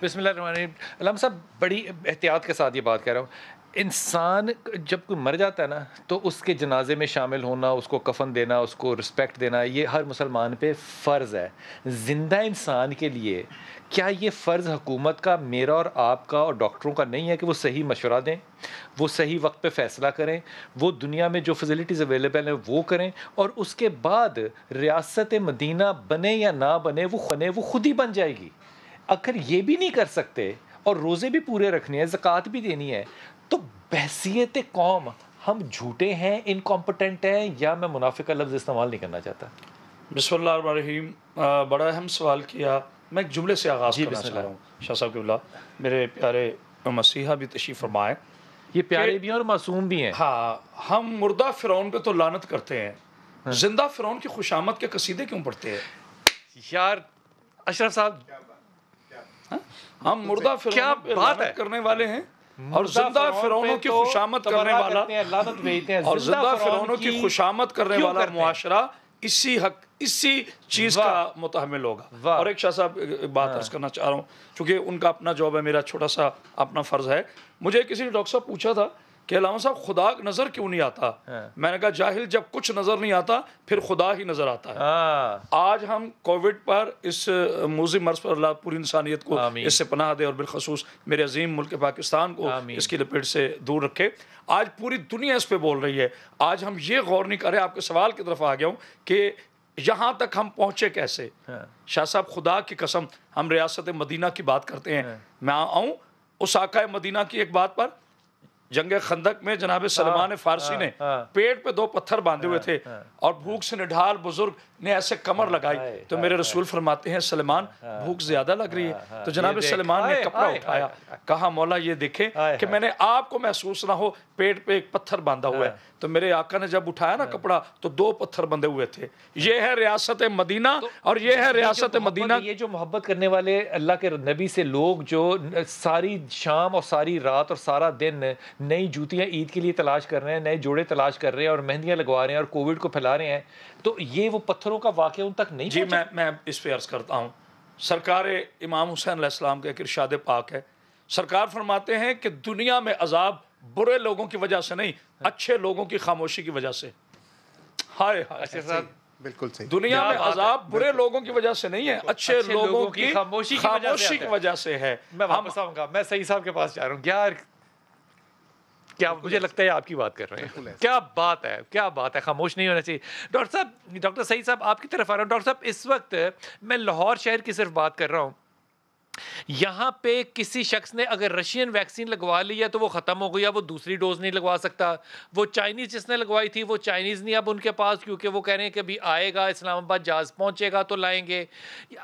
S2: बिस्मिल्लाह। अल्लाह साहब, बड़ी एहतियात के साथ ये बात कह रहा हूँ, इंसान जब कोई मर जाता है ना तो उसके जनाजे में शामिल होना, उसको कफन देना, उसको रिस्पेक्ट देना, ये हर मुसलमान पे फ़र्ज़ है। ज़िंदा इंसान के लिए क्या ये फ़र्ज़ हुकूमत का, मेरा और आपका और डॉक्टरों का नहीं है कि वो सही मशवरा दें, वो सही वक्त पे फ़ैसला करें, वो दुनिया में जो फैसिलिटीज़ अवेलेबल हैं वो करें, और उसके बाद रियासत मदीना बने या ना बने, वो खुद ही बन जाएगी। अगर ये भी नहीं कर सकते और रोज़े भी पूरे रखने हैं, ज़कात भी देनी है, तो बहसियत कौम हम झूठे हैं, इनकॉम्पिटेंट हैं, या मैं मुनाफिक का लफ्ज़ इस्तेमाल नहीं करना चाहता।
S6: बिस्मिल्लाहिर्रहमानिर्रहीम। बड़ा अहम सवाल किया। मैं एक जुमले से आगाज़ करना चाह रहा हूँ। शाह साहब क़िबला, मेरे प्यारे मसीहा भी तशरीफ़ फरमाए।
S2: ये प्यारे भी हैं और मासूम भी हैं।
S6: हाँ, हम मुर्दा फ़िरौन पे तो लानत करते हैं, जिंदा फ़िरौन की खुशामद के कसीदे क्यों पढ़ते हैं?
S2: यार अशरफ साहब,
S6: हम मुर्दा फ़िरौन पे लानत करने वाले हैं और जिंदा फ़िरौनों की खुशामद करने वाला, और जिंदा फ़िरौनों की खुशामद करने वाला मुआशरा इसी चीज़ का मुतहमिल होगा। और एक शाह साहब बात अर्ज़ करना चाह रहा हूँ, चूँकि उनका अपना जॉब है, मेरा छोटा सा अपना फ़र्ज़ है। मुझे किसी ने डॉक्टर साहब पूछा था कि अल्लामा साहब खुदा नज़र क्यों नहीं आता? मैंने कहा जाहिल, जब कुछ नज़र नहीं आता फिर खुदा ही नज़र आता है। आज हम कोविड पर, इस मूज़ी मर्ज़ पर अल्लाह पूरी इंसानियत को इससे पनाह दे, और बिलखसूस मेरे अजीम मुल्क पाकिस्तान को इसकी लपेट से दूर रखे। आज पूरी दुनिया इस पर बोल रही है। आज हम ये गौर नहीं कर रहे, आपके सवाल की तरफ आ गया हूँ कि यहाँ तक हम पहुँचे कैसे। शाह साहब, खुदा की कसम, हम रियासत मदीना की बात करते हैं। मैं आऊँ उस आका मदीना की एक बात पर, जंगे खंदक में जनाब सलमान फारसी ने पेट पे 2 पत्थर बांधे हुए थे और भूख से निढाल बुजुर्ग ने ऐसे कमर लगाई, तो मेरे रसूल फरमाते हैं सलमान भूख ज्यादा लग रही है। तो जनाब सलमान ने कपड़ा उठाया, कहा मौला ये देखें कि मैंने आपको महसूस ना हो पेट पे एक पत्थर बांधा हुआ है। तो मेरे आका ने जब उठाया ना कपड़ा तो 2 पत्थर बंधे हुए थे। ये है रियासत मदीना, और ये है रियासत मदीना।
S2: ये जो मोहब्बत करने वाले अल्लाह के नबी से लोग जो सारी शाम और सारी रात और सारा दिन नई जूतियां ईद के लिए तलाश कर रहे हैं, नए जोड़े तलाश कर रहे हैं और मेहंदियां लगवा रहे हैं और कोविड को फैला रहे हैं, तो ये वो पत्थरों का वाक़या उन तक नहीं
S6: जी। मैं इस पे अर्ज करता हूँ, सरकार इमाम हुसैन अलैहिस्सलाम का एक इरशाद पाक है। सरकार फरमाते हैं कि दुनिया में अजाब बुरे लोगों की वजह से नहीं, अच्छे लोगों की खामोशी की वजह से। हाय हाय,
S3: बिल्कुल सही।
S6: दुनिया में अजाब बुरे लोगों की वजह से नहीं है, अच्छे लोगों की खामोशी की वजह से है।
S2: मैं वापस आऊंगा, मैं सही साहब के पास जा रहा हूँ। यार क्या मुझे लगता है आपकी बात कर रहे हैं। क्या बात है, क्या बात है, खामोश नहीं होना चाहिए। डॉक्टर सही साहब आपकी तरफ आ रहा हूँ। डॉक्टर साहब, इस वक्त मैं लाहौर शहर की सिर्फ बात कर रहा हूँ। यहाँ पे किसी शख्स ने अगर रशियन वैक्सीन लगवा ली है तो वो ख़त्म हो गया, वो दूसरी डोज नहीं लगवा सकता। वो चाइनीज़ जिसने लगवाई थी वो चाइनीज़ नहीं अब उनके पास, क्योंकि वो कह रहे हैं कि अभी आएगा, इस्लामाबाद जहाज़ पहुँचेगा तो लाएंगे।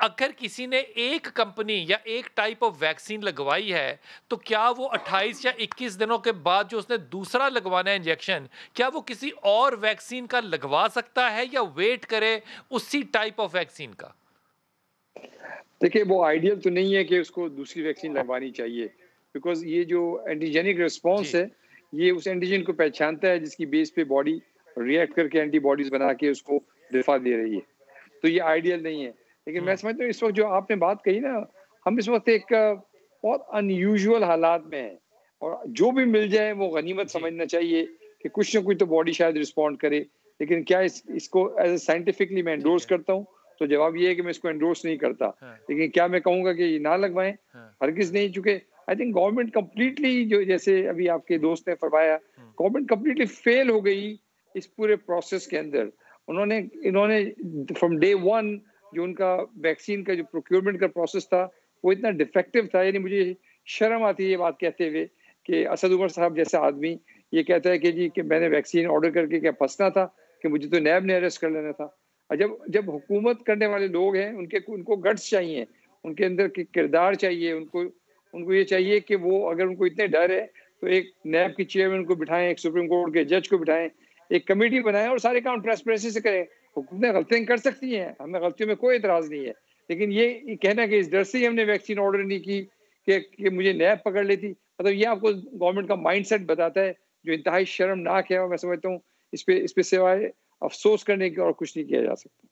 S2: अगर किसी ने एक कंपनी या एक टाइप ऑफ वैक्सीन लगवाई है तो क्या वो 28 या 21 दिनों के बाद जो उसने दूसरा लगवाना है इंजेक्शन, क्या वो किसी और वैक्सीन का लगवा सकता है या वेट करे उसी टाइप ऑफ वैक्सीन का?
S4: देखिए, वो आइडियल तो नहीं है कि उसको दूसरी वैक्सीन लगवानी चाहिए, बिकॉज ये जो एंटीजेनिक रिस्पॉन्स है ये उस एंटीजन को पहचानता है जिसकी बेस पे बॉडी रिएक्ट करके एंटीबॉडीज बना के उसको दिफा दे रही है। तो ये आइडियल नहीं है। लेकिन मैं समझता हूँ इस वक्त जो आपने बात कही ना, हम इस वक्त एक बहुत अनयूजुअल हालात में हैं, और जो भी मिल जाए वो गनीमत समझना चाहिए कि कुछ ना कुछ तो बॉडी शायद रिस्पॉन्ड करे। लेकिन क्या इसको एज ए साइंटिफिकली मैं एंडोर्स करता हूँ? तो जवाब ये है कि मैं इसको एंडोर्स नहीं करता। लेकिन क्या मैं कहूँगा कि ना लगवाएं? हरगिज़ नहीं, चूंकि आई थिंक गवर्नमेंट कम्प्लीटली, जो जैसे अभी आपके दोस्त ने फरमाया, गवर्नमेंट कम्प्लीटली फेल हो गई इस पूरे प्रोसेस के अंदर इन्होंने फ्रॉम डे वन जो उनका वैक्सीन का जो प्रोक्योरमेंट का प्रोसेस था वो इतना डिफेक्टिव था। यानी मुझे शर्म आती है ये बात कहते हुए कि असद उमर साहब जैसा आदमी ये कहता है कि जी कि मैंने वैक्सीन ऑर्डर करके क्या फंसना था, कि मुझे तो नैब ने अरेस्ट कर लेना था। और जब हुकूमत करने वाले लोग हैं उनको गट्स चाहिए, उनके अंदर के किरदार चाहिए, उनको ये चाहिए कि वो अगर उनको इतने डर है तो एक नैब की चेयरमैन को बिठाएं, एक सुप्रीम कोर्ट के जज को बिठाएं, एक कमेटी बनाएं और सारे काम ट्रांसपेरेंसी से करें। हुकूमतें गलतियां कर सकती हैं, हमें गलतियों में कोई एतराज नहीं है, लेकिन ये कहना कि इस डर से ही हमने वैक्सीन ऑर्डर नहीं की कि मुझे नैब पकड़ लेती, मतलब ये आपको गवर्नमेंट का माइंडसेट बताता है जो इंतहाई शर्मनाक है। और मैं समझता हूँ इस पे सिवाय अफसोस करने की और कुछ नहीं किया जा सकता।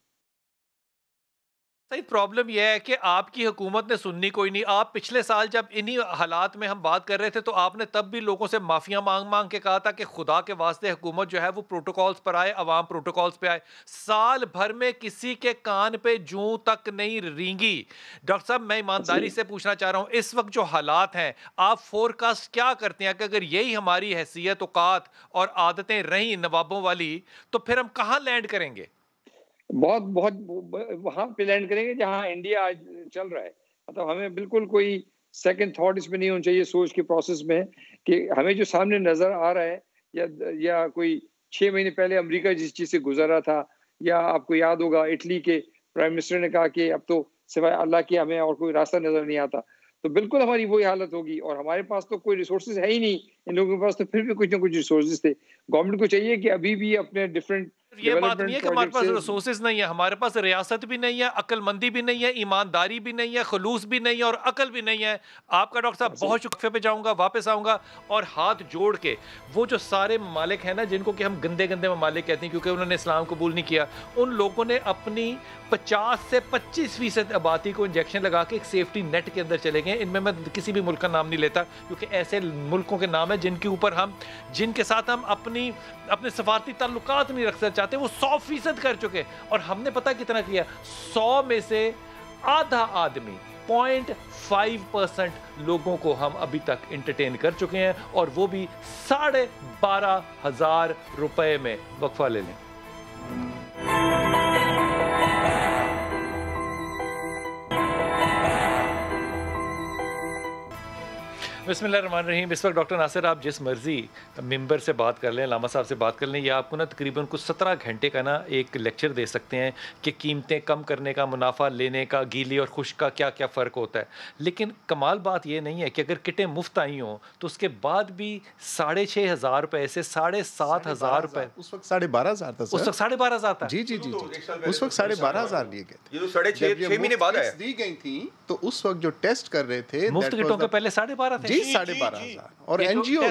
S2: सही प्रॉब्लम यह है कि आपकी हुकूमत ने सुननी कोई नहीं। आप पिछले साल जब इन्हीं हालात में हम बात कर रहे थे तो आपने तब भी लोगों से माफिया मांग के कहा था कि खुदा के वास्ते हुकूमत जो है वो प्रोटोकॉल्स पर आए, अवाम प्रोटोकॉल्स पे आए। साल भर में किसी के कान पे जूं तक नहीं रेंगी। डॉक्टर साहब मैं ईमानदारी से पूछना चाह रहा हूँ, इस वक्त जो हालात हैं आप फोरकास्ट क्या करते हैं कि अगर यही हमारी हैसियत, औकात और आदतें रही नवाबों वाली तो फिर हम कहाँ लैंड करेंगे?
S4: बहुत वहां पे लैंड करेंगे जहां इंडिया आज चल रहा है। मतलब हमें बिल्कुल कोई सेकंड थॉट इसमें नहीं होना चाहिए सोच के प्रोसेस में कि हमें जो सामने नजर आ रहा है या कोई 6 महीने पहले अमेरिका जिस चीज से गुजरा था, या आपको याद होगा इटली के प्राइम मिनिस्टर ने कहा कि अब तो सिवाय अल्लाह के हमें और कोई रास्ता नजर नहीं आता। तो बिल्कुल हमारी वही हालत होगी। और हमारे पास तो कोई रिसोर्सेज है ही नहीं, इन लोगों के पास तो फिर भी कुछ ना कुछ रिसोर्सेज थे। गवर्नमेंट को चाहिए कि अभी भी अपने डिफरेंट
S2: ये बात नहीं है कि हमारे पास रिसोर्सेज नहीं है, हमारे पास रियासत भी नहीं है, अक्लमंदी भी नहीं है, ईमानदारी भी नहीं है, खलूस भी नहीं है और अकल भी नहीं है। आपका डॉक्टर साहब बहुत शुक्रिया पे जाऊंगा, वापस आऊंगा और हाथ जोड़ के वो जो सारे ममालिक हैं ना जिनको कि हम गंदे गंदे ममालिक कहते हैं क्योंकि उन्होंने इस्लाम कबूल नहीं किया, उन लोगों ने अपनी 50 से 25% आबादी को इंजेक्शन लगा के एक सेफ्टी नेट के अंदर चले गए। इनमें मैं किसी भी मुल्क का नाम नहीं लेता क्योंकि ऐसे मुल्कों के नाम है जिनके साथ हम अपने सफारती ताल्लुकात नहीं रखना चाहते, वो 100% कर चुके। और हमने पता कितना किया, 100 में से आधा आदमी 0.5% लोगों को हम अभी तक एंटरटेन कर चुके हैं और वो भी 12,500 रुपए में। वक्फा ले लें। बिस्मिल्लाहिर्रहमानिर्रहीम। इस वक्त डॉक्टर नासिर आप जिस मर्जी मेंबर से बात कर लें, लामा साहब से बात कर लें, या आपको ना तकरीबन कुछ 17 घंटे का ना एक लेक्चर दे सकते हैं कि कीमतें कम करने का, मुनाफा लेने का, गीली और खुश्क का क्या क्या फ़र्क होता है। लेकिन कमाल बात ये नहीं है कि अगर किटें मुफ्त आई हों तो उसके बाद भी 6,500 रुपये से 7,500 रुपये,
S3: उस वक्त 12,500 था।
S2: उस वक्त 12,500 था।
S3: जी जी जी जी, उस वक्त 12,500 लिए गए थे।
S5: ये तो 6.5 महीने बाद आया
S3: दी गई थी। तो उस वक्त जो टेस्ट कर रहे थे
S2: मुफ्त किटों के पहले 12,500 थे।
S3: 12,500 और एनजीओ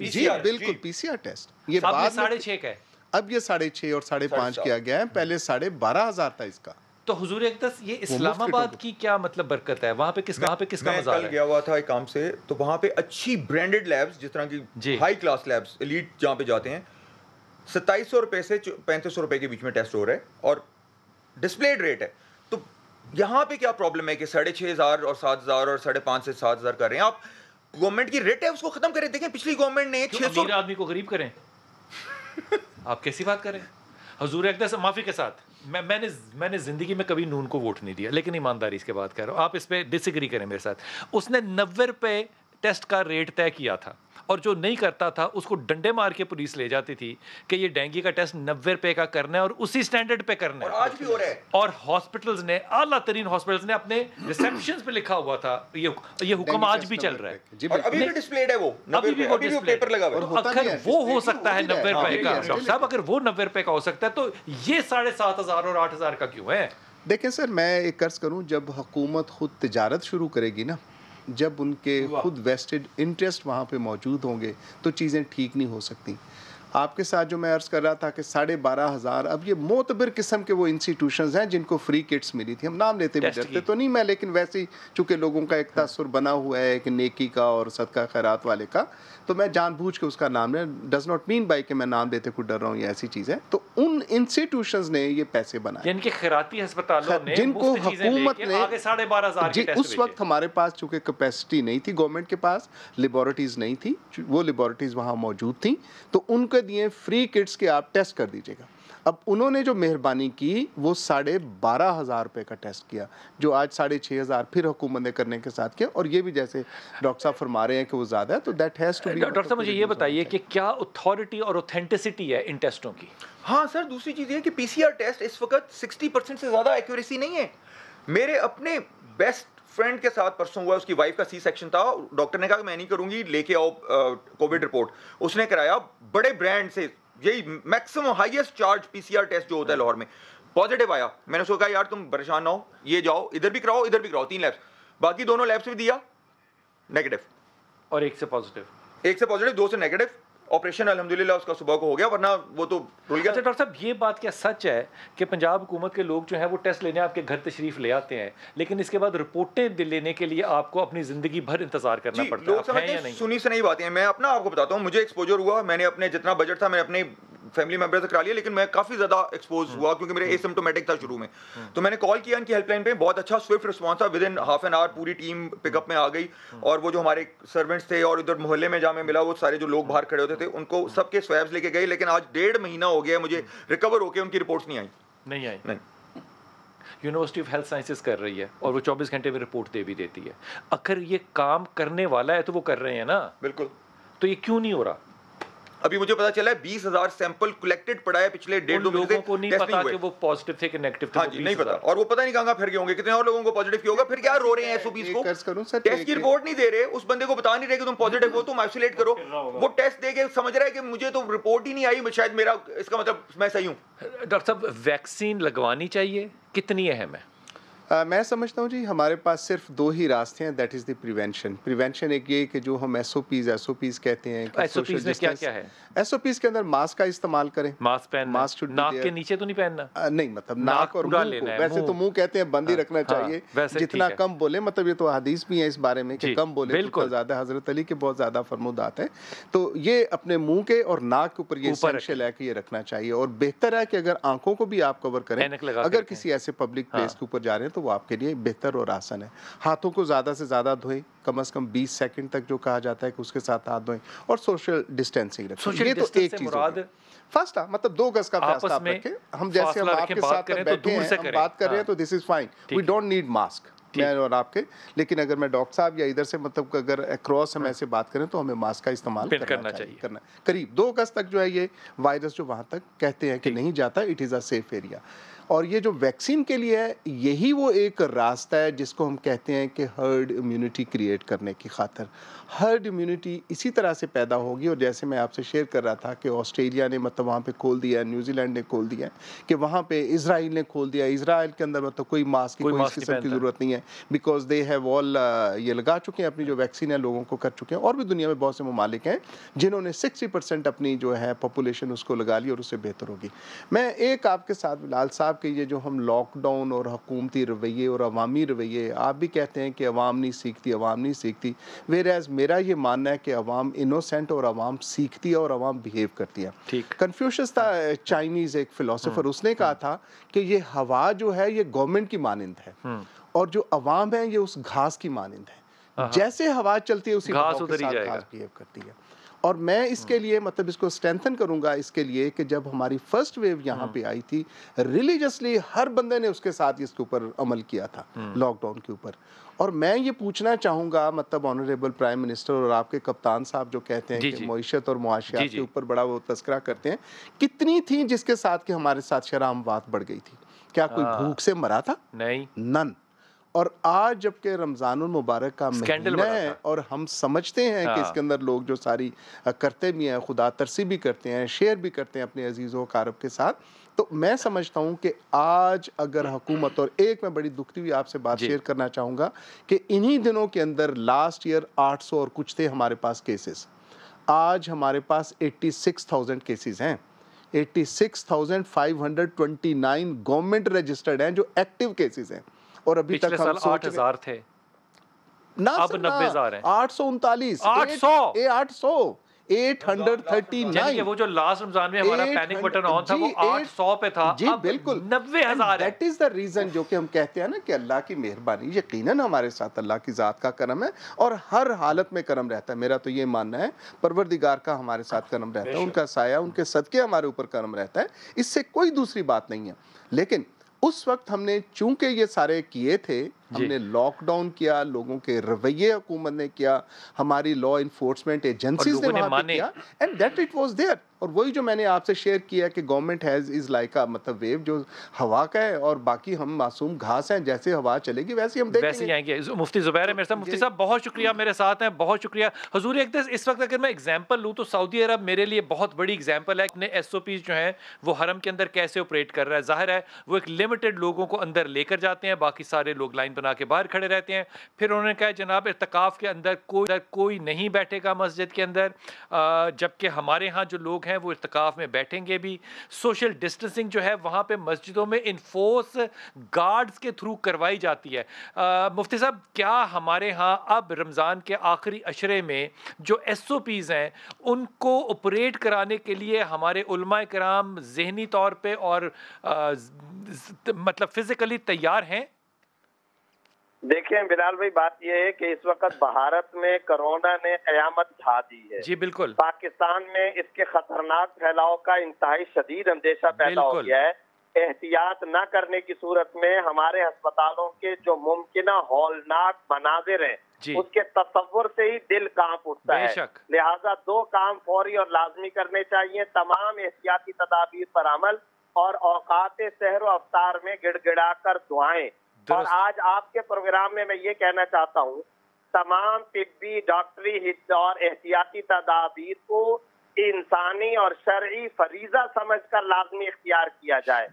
S3: जी बिल्कुल पीसीआर टेस्ट ये बाद
S2: 6.5 का है।
S3: अब ये 6.5 और 5.5 किया गया है, पहले 12,500 था इसका।
S2: तो हुजूर अक़दस ये इस्लामाबाद की क्या मतलब बरकत है? वहाँ पे किसका मज़ा है?
S5: कल गया हुआ था एक काम से, तो वहाँ पे अच्छी ब्रांडेड लैब्स जिस तरह की हाई क्लास लैब्स एलीट जहाँ पे जाते हैं 2,700 रुपए से 3,500 रुपए के बीच में टेस्ट हो रहा है और डिस्प्लेड रेट है। तो यहाँ पे क्या प्रॉब्लम है कि 6,500 और 7,000 और 5,500 से 7,000 कर रहे हैं आप? गवर्नमेंट की रेट है उसको खत्म करें। देखें पिछली गवर्नमेंट ने 600
S2: आदमी को गरीब करें। आप कैसी बात करें हुजूर अक़दस? माफी के साथ मैंने जिंदगी में कभी नून को वोट नहीं दिया, लेकिन ईमानदारी इसके बात कह रहा हूँ, आप इस पे डिसएग्री करें मेरे साथ। उसने 90 रुपए टेस्ट का रेट तय किया था और जो नहीं करता था उसको डंडे मार के पुलिस ले जाती थी कि ये डेंगू का टेस्ट 90 रुपए का करना है और उसी स्टैंडर्ड पे करना है।
S5: और आज भी हो रहा है।
S2: और हॉस्पिटल्स ने, आला तरीन हॉस्पिटल्स ने अपने रिसेप्शंस पे लिखा हुआ था ये हुक्म आज भी चल रहा है
S5: और अभी भी डिस्प्लेड है वो 90 रुपए, अभी भी पेपर लगा हुआ है।
S2: अगर वो हो सकता है 90 रुपए का, डॉक्टर साहब अगर वो 90 रुपए का हो सकता है तो ये 7,500 और 8,000 का क्यों है?
S3: देखें सर, मैं एक अर्ज करूं, जब हुकूमत खुद तिजारत शुरू करेगी ना, जब उनके खुद वेस्टेड इंटरेस्ट वहाँ पे मौजूद होंगे तो चीज़ें ठीक नहीं हो सकती। आपके साथ जो मैं अर्ज़ कर रहा था कि 12,500, अब ये मोतबर किस्म के वो इंस्टीट्यूशंस हैं जिनको फ्री किट्स मिली थी। हम नाम लेते भी डरते तो नहीं मैं, लेकिन वैसे ही चूँकि लोगों का एक तासुर बना हुआ है एक नेकी का और सदका खैरात वाले का, तो मैं जानबूझ के उसका नाम ले, डज नॉट मीन बाई कि मैं नाम लेते को डर रहा हूँ या ऐसी चीज़ है। तो उन इंस्टीट्यूशंस ने ये पैसे बनाए
S2: जिनके खैराती अस्पतालों ने
S3: जिनको हुकूमत ने
S2: आगे 12,500
S3: जी, उस वक्त हमारे पास चूँकि कैपेसिटी नहीं थी, गवर्नमेंट के पास लेबॉरेटरीज नहीं थी, वो लेबॉरेटरीज वहाँ मौजूद थी, तो उनके मौका दिए फ्री किट्स के आप टेस्ट कर दीजिएगा। अब उन्होंने जो मेहरबानी की वो 12,500 रुपये का टेस्ट किया, जो आज 6,500 फिर हुकूमत ने करने के साथ किया, और ये भी जैसे डॉक्टर साहब फरमा रहे हैं कि वो ज़्यादा है, तो that has to be.
S2: Doctor साहब मुझे ये बताइए कि क्या अथॉरिटी और ऑथेंटिसिटी है इन टेस्टों की?
S5: हाँ सर, दूसरी चीज़ ये कि पीसीआर टेस्ट इस वक्त 60% से ज़्यादा एक्यूरेसी नहीं है। मेरे अपने बेस्ट फ्रेंड के साथ परसों हुआ, उसकी वाइफ का सी सेक्शन था, डॉक्टर ने कहा कि मैं नहीं करूंगी, लेके आओ कोविड रिपोर्ट। उसने कराया बड़े ब्रांड से, यही maximum highest charge PCR test जो होता है लाहौर में, पॉजिटिव आया। मैंने उसको कहा यार तुम परेशान ना हो, ये जाओ इधर भी कराओ इधर भी कराओ, 3 लैब्स, बाकी दोनों लैब्स भी दिया नेगेटिव,
S2: और एक से पॉजिटिव,
S5: 2 से नेगेटिव। ऑपरेशन अल्हम्दुलिल्लाह उसका सुबह को हो गया, वरना वो तो रुल गया।
S2: अच्छा डॉक्टर साहब, ये बात क्या सच है कि पंजाब हुकूमत के लोग जो हैं वो टेस्ट लेने आपके घर तशरीफ ले आते हैं, लेकिन इसके बाद रिपोर्टें लेने के लिए आपको अपनी जिंदगी भर इंतजार करना पड़ता है?
S5: लोग समझते हैं सुनी से नहीं बातें हैं। मैं अपना आपको बताता हूँ, मुझे एक्सपोजर हुआ, मैंने अपने जितना बजट था मैंने अपने फैमिली मेंबर से करा लिया, लेकिन मैं काफी ज्यादा एक्सपोज हुआ क्योंकि मेरे एसिम्प्टोमेटिक था शुरू में। तो मैंने कॉल किया इनकी हेल्पलाइन पे, बहुत अच्छा स्विफ्ट रिस्पांस था, with in half an hour पूरी टीम पिकअप में आ गई, और वो जो हमारे सर्वेंट्स थे और उधर मोहल्ले में जहाँ मैं मिला, वो सारे जो लोग बाहर खड़े होते थे उनको सबके स्वैब्स लेके गए, लेकिन आज 1.5 महीना हो गया मुझे रिकवर होकर, उनकी रिपोर्ट्स नहीं आई।
S2: यूनिवर्सिटी ऑफ हेल्थ साइंसेज कर रही है और वो 24 घंटे में रिपोर्ट दे भी देती है। अगर ये काम करने वाला है तो वो कर रहे हैं ना?
S5: बिल्कुल।
S2: तो ये क्यों नहीं हो रहा?
S5: अभी मुझे पता चला है 20,000 सैंपल कलेक्टेड पड़ा है पिछले 1.5-2 महीने से।
S2: लोगों को नहीं पता कि वो पॉजिटिव थे कि नेगेटिव थे।
S5: हाँ जी, नहीं पता, और वो पता नहीं कहाँ फिर गए होंगे, कितने और लोगों को पॉजिटिव किया होगा, फिर क्या रो रहे हैं एसओपीज को, टेस्ट की रिपोर्ट नहीं दे रहे, उस बंदे को बता नहीं रहे कि तुम पॉजिटिव हो, तुम आइसोलेट करो, वो टेस्ट दे के समझ रहा है कि मुझे तो रिपोर्ट ही नहीं आई, शायद मेरा इसका मतलब मैं सही हूँ।
S2: डॉक्टर साहब, वैक्सीन लगवानी चाहिए, कितनी अहम है?
S3: मैं समझता हूँ जी हमारे पास सिर्फ 2 ही रास्ते हैं, दैट इज़ द प्रिवेंशन। एक ये कि जो हम एसओपीज कहते हैं,
S2: एसओपीज में क्या है?
S3: एसओपीज के अंदर मास्क का इस्तेमाल करें,
S2: मास्क पहनना, नाक के नीचे तो नहीं पहनना?
S3: नहीं, मतलब नाक और मुंह को, वैसे तो मुंह कहते हैं बंद ही रखना चाहिए, जितना कम बोले, मतलब ये तो हदीस भी है इस बारे में कि कम बोले तो ज़्यादा, हजरत अली के बहुत ज़्यादा फरमुदात है। तो ये अपने मुंह के और नाक के ऊपर ये एसेंशियल है कि ये रखना चाहिए, और बेहतर है कि अगर आंखों को भी आप कवर करें, अगर किसी ऐसे पब्लिक प्लेस के ऊपर जा रहे हैं तो वो आपके लिए बेहतर और आसान है। हाथों को ज़्यादा से ज़्यादा धोएं, कम से कम 20 सेकंड तक जो कहा जाता है कि उसके साथ हाथ धोएं, और सोशल डिस्टेंसिंग रखें। ये तो एक चीज़ है। फर्स्ट मतलब 2 गज का फासला आप रखें। हम जैसे हम आपके साथ बैठे हैं, हम बात कर रहे हैं तो this is fine, we don't need mask, मैं और आपके। लेकिन अगर मैं डॉक्टर साहब या इधर से मतलब अगर अक्रॉस हम ऐसे बात करें तो हमें मास्क का इस्तेमाल करना चाहिए। करीब 2 गज तक जो है ये वायरस जो वहाँ तक कहते हैं कि नहीं जाता, it is a safe area. और ये जो वैक्सीन के लिए है, यही वो एक रास्ता है जिसको हम कहते हैं कि हर्ड इम्यूनिटी क्रिएट करने की खातिर। हर्ड इम्यूनिटी इसी तरह से पैदा होगी, और जैसे मैं आपसे शेयर कर रहा था कि ऑस्ट्रेलिया ने मतलब वहाँ पे खोल दिया है, न्यूजीलैंड ने खोल दिया है, कि वहाँ पे इजराइल ने खोल दिया। इजराइल के अंदर मतलब कोई मास्क की कोई इस किस्म की ज़रूरत नहीं है, बिकॉज दे हैव ऑल ये लगा चुके हैं अपनी जो वैक्सीन है, लोगों को कर चुके हैं। और भी दुनिया में बहुत से ममालिक हैं जिन्होंने 60% अपनी जो है पॉपुलेशन उसको लगा ली, और उससे बेहतर होगी। मैं एक आपके साथ बिलाल साहब के ये जो हम लॉकडाउन और हुकूमती रवैये और अवामी रवैये, आप भी कहते हैं कि अवाम नहीं सीखती, अवाम नहीं सीखती, वेयरएज मेरा ये मानना है कि अवाम इनोसेंट और अवाम सीखती है और अवाम बिहेव करती है। ठीक, कन्फ्यूशियस था चाइनीज एक फिलोसोफर, उसने कहा था कि ये हवा जो है ये गवर्नमेंट की मानिंद है, और जो अवाम है ये उस घास की मानिंद है। जैसे हवा चलती है उसी घास बिहेव करती है। और मैं इसके लिए मतलब इसको स्ट्रेंथन करूंगा इसके लिए कि जब हमारी फर्स्ट वेव यहाँ पे आई थी, रिलीजियसली हर बंदे ने उसके साथ इसके ऊपर अमल किया था, लॉकडाउन के ऊपर। और मैं ये पूछना चाहूँगा मतलब ऑनरेबल प्राइम मिनिस्टर और आपके कप्तान साहब जो कहते हैं कि मईशत और मुआशियात के ऊपर बड़ा वो तस्करा करते हैं, कितनी थी जिसके साथ कि हमारे साथ शरामवात बढ़ गई थी? क्या कोई भूख से मरा था? नहीं, नन। और आज जबकि रमज़ानुल मुबारक का महीना है और हम समझते हैं कि इसके अंदर लोग जो सारी करते भी हैं, खुदा तरसी भी करते हैं, शेयर भी करते हैं अपने अजीज़ों कारब के साथ, तो मैं समझता हूँ कि आज अगर हुकूमत, और एक मैं बड़ी दुखती हुई आपसे बात शेयर करना चाहूँगा कि इन्हीं दिनों के अंदर लास्ट ईयर 800 और कुछ थे हमारे पास केसेस, आज हमारे पास 86,000 केसेस हैं। 86,529 गवर्नमेंट रजिस्टर्ड हैं जो एक्टिव केसेस हैं, और अभी तक हम
S2: 8,000 थे ना, अब 90,000 हैं।
S3: 839,
S2: 800
S3: 839।
S2: वो जो लास्ट रमजान में हमारा पैनिक बटन ऑन था वो 800 पे था,
S3: जी बिल्कुल
S2: 90,000 है।
S3: दैट इज द रीजन जो कि हम कहते हैं ना कि अल्लाह की मेहरबानी, यकीनन हमारे साथ अल्लाह की जात का करम है और हर हालत में करम रहता है। मेरा तो ये मानना है परवरदिगार का हमारे साथ करम रहता है, उनका साया, उनके सदके हमारे ऊपर करम रहता है, इससे कोई दूसरी बात नहीं है। लेकिन उस वक्त हमने चूंकि ये सारे किए थे, हमने लॉकडाउन किया, लोगों के रवैये हुकूमत ने किया, हमारी लॉ इन्फोर्समेंट एजेंसीज ने वहाँ पे किया, and that it was there. और वही जो मैंने आपसे शेयर किया कि government has is like a मतलब वेव जो हवा का है और बाकी हम मासूम घास हैं, जैसे हवा चलेगी वैसे हम देखेंगे,
S2: वैसे ही आएंगे। मुफ्ती ज़ुबैर है मेरे साथ। मुफ्ती साहब बहुत शुक्रिया, मेरे साथ हैं, बहुत शुक्रिया। हुजूर एक इस वक्त अगर मैं एग्जांपल लूँ तो सऊदी अरब मेरे लिए बहुत बड़ी एग्जांपल है। अपने SOPs जो हैं वो हरम के अंदर कैसे ऑपरेट कर रहा है। जाहिर है वो एक लिमिटेड लोगों को अंदर लेकर जाते हैं, बाकी सारे लोग लाइन बना के बाहर खड़े रहते हैं। फिर उन्होंने कहा जनाब इर्तिकाफ के अंदर कोई नहीं बैठेगा मस्जिद के अंदर, जबकि हमारे यहाँ जो लोग हैं वो इर्तिकाफ में बैठेंगे भी। सोशल डिस्टेंसिंग जो है वहाँ पे मस्जिदों में इन्फोर्स गार्ड्स के थ्रू करवाई जाती है। मुफ्ती साहब क्या हमारे यहाँ अब रमज़ान के आखिरी अशरे में जो SOPs हैं उनको ऑपरेट कराने के लिए हमारे उलमा किराम ज़हनी तौर पे और मतलब फिजिकली तैयार हैं?
S7: देखिए बिलाल भाई, बात यह है कि इस वक्त भारत में कोरोना ने कयामत ढा दी है।
S2: जी बिल्कुल।
S7: पाकिस्तान में इसके खतरनाक फैलाव का इंतहाई शदीद अंदेशा पैदा हो गया है। एहतियात न करने की सूरत में हमारे अस्पतालों के जो मुमकिन हौलनाक मनाजिर हैं उसके तस्वुर से ही दिल कांप उठता है। लिहाजा 2 काम फौरी और लाजमी करने चाहिए, तमाम एहतियाती तदाबीर पर अमल और औकात सहर व अफ्तार में गिड़गिड़ा कर दुआएं। और आज आपके प्रोग्राम में मैं ये कहना चाहता हूँ, तमाम तिब्बी, डॉक्टरी और एहतियाती तदाबीर को इंसानी और शरई फरीजा समझकर लाजमी इख्तियार किया जाए।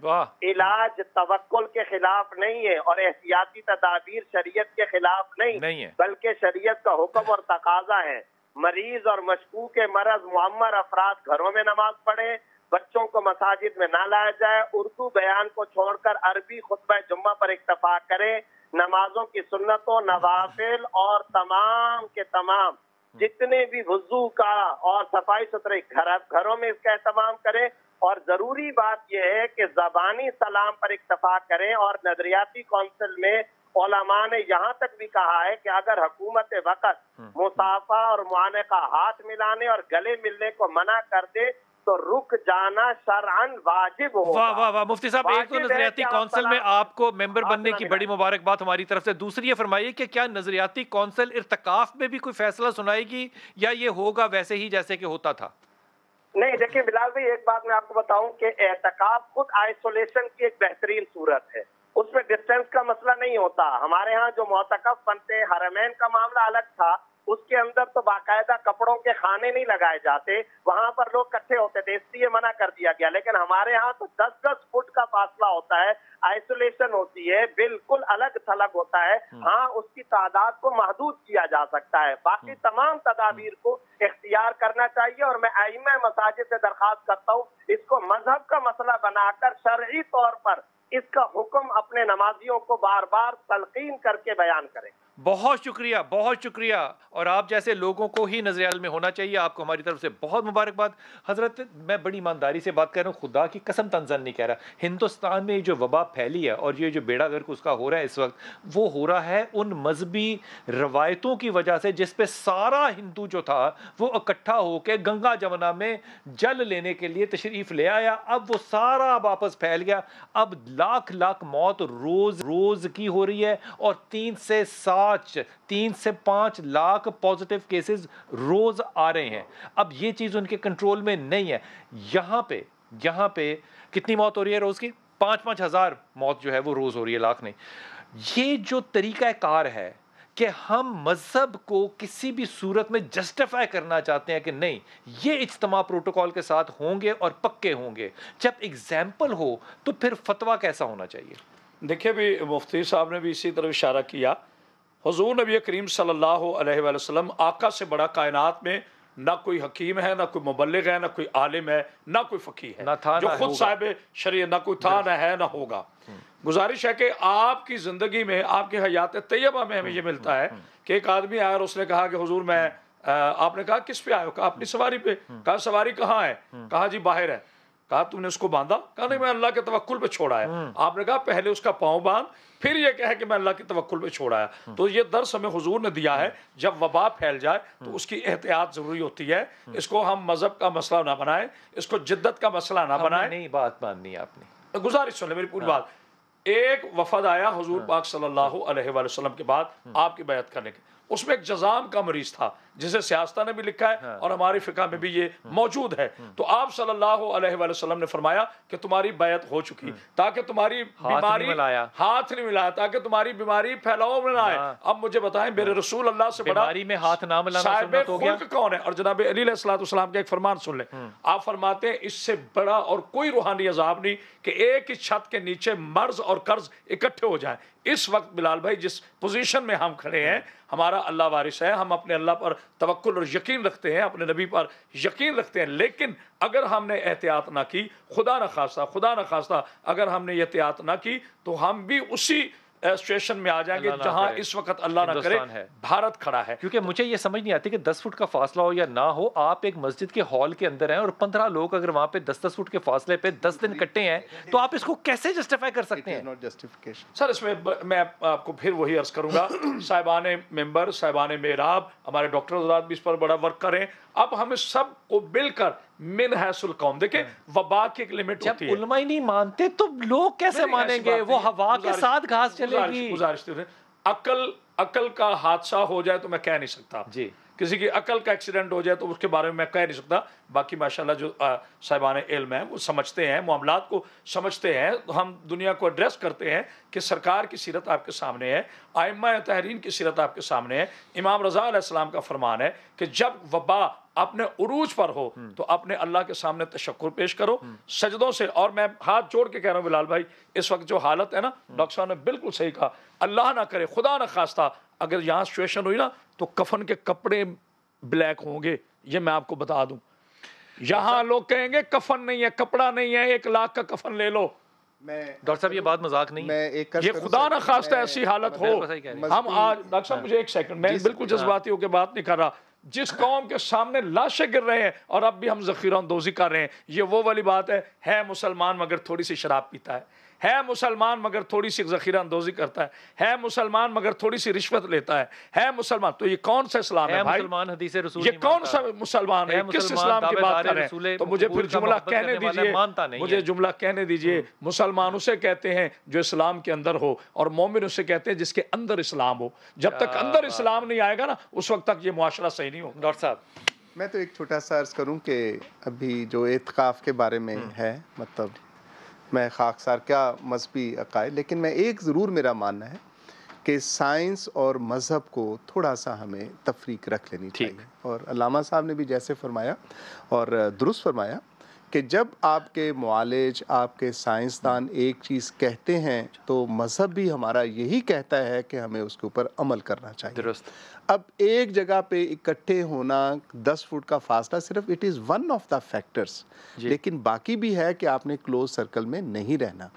S7: इलाज तवक्कुल के खिलाफ नहीं है और एहतियाती तदाबीर शरीयत के खिलाफ नहीं है, बल्कि शरीयत का हुक्म और तकाजा है। मरीज और मशकूक मरज मुअम्मर अफराद घरों में नमाज पढ़े, बच्चों को मसाजिद में ना लाया जाए, उर्दू बयान को छोड़कर अरबी खुतबा जुम्मा पर इक्तफा करें, नमाजों की सुन्नतों, नवाफिल और तमाम के तमाम जितने भी वुजू का और सफाई सुथरे घरों में इसका एहतमाम करें। और जरूरी बात यह है कि ज़बानी सलाम पर इक्तफा करें। और नजरियाती कौंसिल में उलमा ने यहाँ तक भी कहा है कि अगर हुकूमत वक़्त मुसाफा और मुआने का हाथ मिलाने और गले मिलने को मना कर दे तो रुक जाना शरअन वाजिब होगा।
S2: वाह वाह वाह मुफ्ती साहब, एक तो नजरियाती कौंसिल में आपको मेंबर बनने की बड़ी मुबारकबाद हमारी तरफ से। दूसरी ये फरमाइए कि क्या नजरियाती कौंसिल इर्तिकाफ में भी कोई फैसला सुनाएगी या ये होगा वैसे ही जैसे कि होता था?
S7: नहीं, देखिए बिलाल भाई, एक बात मैं आपको बताऊं कि एहतिकाफ खुद आइसोलेशन की एक बेहतरीन सूरत है, उसमें डिस्टेंस का मसला नहीं होता। हमारे यहाँ जो मोतकफ बनते हरमैन का मामला अलग था, उसके अंदर तो बाकायदा कपड़ों के खाने नहीं लगाए जाते, वहां पर लोग इकट्ठे होते थे, इसलिए मना कर दिया गया। लेकिन हमारे यहाँ तो 10-10 फुट का फासला होता है, आइसोलेशन होती है, बिल्कुल अलग थलग होता है। हाँ, उसकी तादाद को महदूद किया जा सकता है, बाकी तमाम तदाबीर को इख्तियार करना चाहिए। और मैं आइम्मा मसाजिद से दरख्वास्त करता हूँ, इसको मजहब का मसला बनाकर शरई तौर पर इसका हुक्म अपने नमाजियों को बार बार तलकीन करके बयान करें।
S2: बहुत शुक्रिया, बहुत शुक्रिया। और आप जैसे लोगों को ही नजरियाल में होना चाहिए। आपको हमारी तरफ से बहुत मुबारकबाद। हजरत, मैं बड़ी ईमानदारी से बात कर रहा हूँ, खुदा की कसम तंजन नहीं कह रहा। हिंदुस्तान में जो वबा फैली है और ये जो बेड़ा गर्क उसका हो रहा है इस वक्त, वो हो रहा है उन मजहबी रवायतों की वजह से जिस पे सारा हिंदू जो था वो इकट्ठा होकर गंगा जमुना में जल लेने के लिए तशरीफ ले आया। अब वो सारा वापस फैल गया। अब लाख लाख मौत रोज रोज की हो रही है और 3 से 5 लाख पॉजिटिव केसेस रोज आ रहे हैं। अब ये चीज उनके कंट्रोल में नहीं है। यहाँ पे कितनी मौत हो रही है रोज की? 5-5 हज़ार मौत जो है वो रोज हो रही है, लाख नहीं। ये जो तरीका कार है कि हम मजहब को किसी भी सूरत में जस्टिफाई करना चाहते हैं कि नहीं, ये इज्तिमा प्रोटोकॉल के साथ होंगे और पक्के होंगे। जब एग्जाम्पल हो तो फिर फतवा कैसा होना चाहिए?
S6: देखिए भी मुफ्ती साहब ने भी इसी तरफ इशारा किया। हुजूर नबी करीम सल्लल्लाहु अलैहि वसल्लम, आका से बड़ा कायनात में ना कोई हकीम है, ना कोई मुबल्लिग है, ना कोई आलिम है, ना कोई फ़कीह है, जो खुद साहिब शरीयत, ना कोई था, ना है, ना होगा। गुजारिश है कि आपकी ज़िंदगी में, आपकी हयात तैयबा में हमें ये मिलता है कि एक आदमी आया और उसने कहा कि हुजूर मैं आपने कहा किस पे आए हो? कहा अपनी सवारी पे। कहा सवारी कहाँ है? कहा जी बाहर है। कहा तुमने उसको बांधा? कहा नहीं, मैं अल्लाह के तवक्कुल पे छोड़ा है। आपने कहा पहले उसका पाँव बांध, फिर ये कहे कि मैं अल्लाह के तवक्कुल पे छोड़ा है। तो ये दर्स हमें हुजूर ने दिया है, जब वबा फैल जाए तो उसकी एहतियात जरूरी होती है। इसको हम मजहब का मसला ना बनाए, इसको जिद्दत का मसला ना बनाए।
S2: नहीं, बात माननी आपने,
S6: गुजारिश सुन ले मेरी पूरी बात। एक वफद आया हुजूर पाक सल्लल्लाहु अलैहि वसल्लम के बाद आपकी बैत करने के, उसमें एक जजाम का मरीज था जिसे सियासता ने भी लिखा है और हमारी फिका में भी ये मौजूद है। तो आप सल्लल्लाहु अलैहि वसल्लम ने फरमाया कि तुम्हारी बैत हो चुकी, ताकि तुम्हारी बीमारी हाथ नहीं मिलाया, ताकि तुम्हारी बीमारी फैलाव में ना आए। अब मुझे बताएं, मेरे रसूल अल्लाह से बड़ा
S2: बीमारी में हाथ ना मिलाना सुन्नत हो गया
S6: कौन है? और जनाब अली अलैहिस्सलाम का एक फरमान सुन ले। आप फरमाते हैं इससे बड़ा और कोई रूहानी अजाब नहीं कि एक ही छत के नीचे मर्ज और कर्ज इकट्ठे हो जाए। इस वक्त बिलाल भाई जिस पोजीशन में हम खड़े हैं, हमारा अल्लाह वारिस है, हम अपने अल्लाह पर तवक्कुल और यकीन रखते हैं, अपने नबी पर यकीन रखते हैं। लेकिन अगर हमने एहतियात ना की, खुदा न खास्ता अगर हमने एहतियात ना की, तो हम भी उसी सिचुएशन में आ जाएंगे जहां इस वक्त अल्लाह ना करे भारत खड़ा है।
S2: क्योंकि मुझे ये समझ नहीं आती कि 10 फुट का फासला हो या ना हो, आप एक मस्जिद के हॉल के अंदर हैं और 15 लोग अगर वहां पे 10-10 फुट के फासले पे 10 दिन कट्टे हैं, तो आप इसको कैसे जस्टिफाई कर सकते हैं?
S3: नॉट जस्टिफिकेशन
S6: सर, इसमें मैं आपको फिर वही अर्ज करूंगा, साहिबान मेंबर, साहिबान मेहराब, हमारे डॉक्टर हज़रात भी इस पर बड़ा वर्क करें। अब हमें सब को मिलकर मिन हैसुल कौम, देखें वबा की एक लिमिट होती है।
S2: जब उलमा ही नहीं मानते तो लोग कैसे मानेंगे? वो हवा के साथ घास चलेगी।
S6: गुजारिश अकल का हादसा हो जाए तो मैं कह नहीं सकता
S2: जी,
S6: किसी की अकल का एक्सीडेंट हो जाए तो उसके बारे में मैं कह नहीं सकता। बाकी माशाल्लाह जो साहिबान इल्म हैं वो समझते हैं, मामलात को समझते हैं। तो हम दुनिया को एड्रेस करते हैं कि सरकार की सीरत आपके सामने है, आइम्मा तहरीन की सीरत आपके सामने है। इमाम रज़ा अलैहिस्सलाम का फरमान है कि जब वबा अपने उरूज पर हो तो अपने अल्लाह के सामने तशक्कुर पेश करो सजदों से। और मैं हाथ जोड़ के कह रहा हूँ बिलाल भाई, इस वक्त जो हालत है ना, डॉक्टर साहब ने बिल्कुल सही कहा, अल्लाह ना करे, खुदा ना खास्ता अगर यहाँ सिचुएशन हुई ना तो कफन के कपड़े ब्लैक होंगे, ये मैं आपको बता दूं। यहाँ लोग कहेंगे कफन नहीं है, कपड़ा नहीं है, 1 लाख का कफन ले लो।
S2: डॉक्टर साहब ये बात मजाक नहीं है,
S6: ये खुदा ना खास्ता ऐसी हालत हो। हम आज डॉक्टर साहब मुझे एक सेकंड, मैं बिल्कुल जज्बाती होकर बात नहीं कर रहा। जिस कौम के सामने लाशें गिर रहे हैं और अब भी हम ज़ख़ीरा अंदोज़ी कर रहे हैं, ये वो वाली बात है मुसलमान मगर थोड़ी सी शराब पीता है मुसलमान मगर थोड़ी सी ज़ख़ीरा अंदोज़ी करता है मुसलमान मगर थोड़ी सी रिश्वत लेता है मुसलमान। तो ये कौन सा इस्लाम है भाई?
S2: मुसलमान हदीस रसूल
S6: ये कौन सा मुसलमान है? किस इस्लाम की बात कर रहे हैं? तो मुझे फिर जुमला कहने दीजिए, मुझे जुमला कहने दीजिए। मुसलमान उसे कहते हैं जो इस्लाम के अंदर हो, और मोमिन उसे कहते हैं जिसके अंदर इस्लाम हो। जब तक अंदर इस्लाम नहीं आएगा ना, उस वक्त तक ये मुआशरा सही नहीं होगा।
S2: डॉक्टर साहब,
S3: मैं तो एक छोटा सा अर्ज करूं कि अभी जो एतकाफ़ के बारे में है, मतलब मैं खाकसार क्या मजहबी अकायद, लेकिन मैं एक ज़रूर मेरा मानना है कि साइंस और मज़हब को थोड़ा सा हमें तफरीक रख लेनी चाहिए। और अल्लामा साहब ने भी जैसे फरमाया और दुरुस्त फरमाया कि जब आपके मुआलिज, आपके साइंसदान एक चीज़ कहते हैं तो मज़हब भी हमारा यही कहता है कि हमें उसके ऊपर अमल करना चाहिए।
S2: दुरुस्त।
S3: अब एक जगह पे इकट्ठे होना, 10 फुट का फासला, सिर्फ it is one of the factors, लेकिन बाकी भी है कि आपने क्लोज सर्कल में नहीं रहना।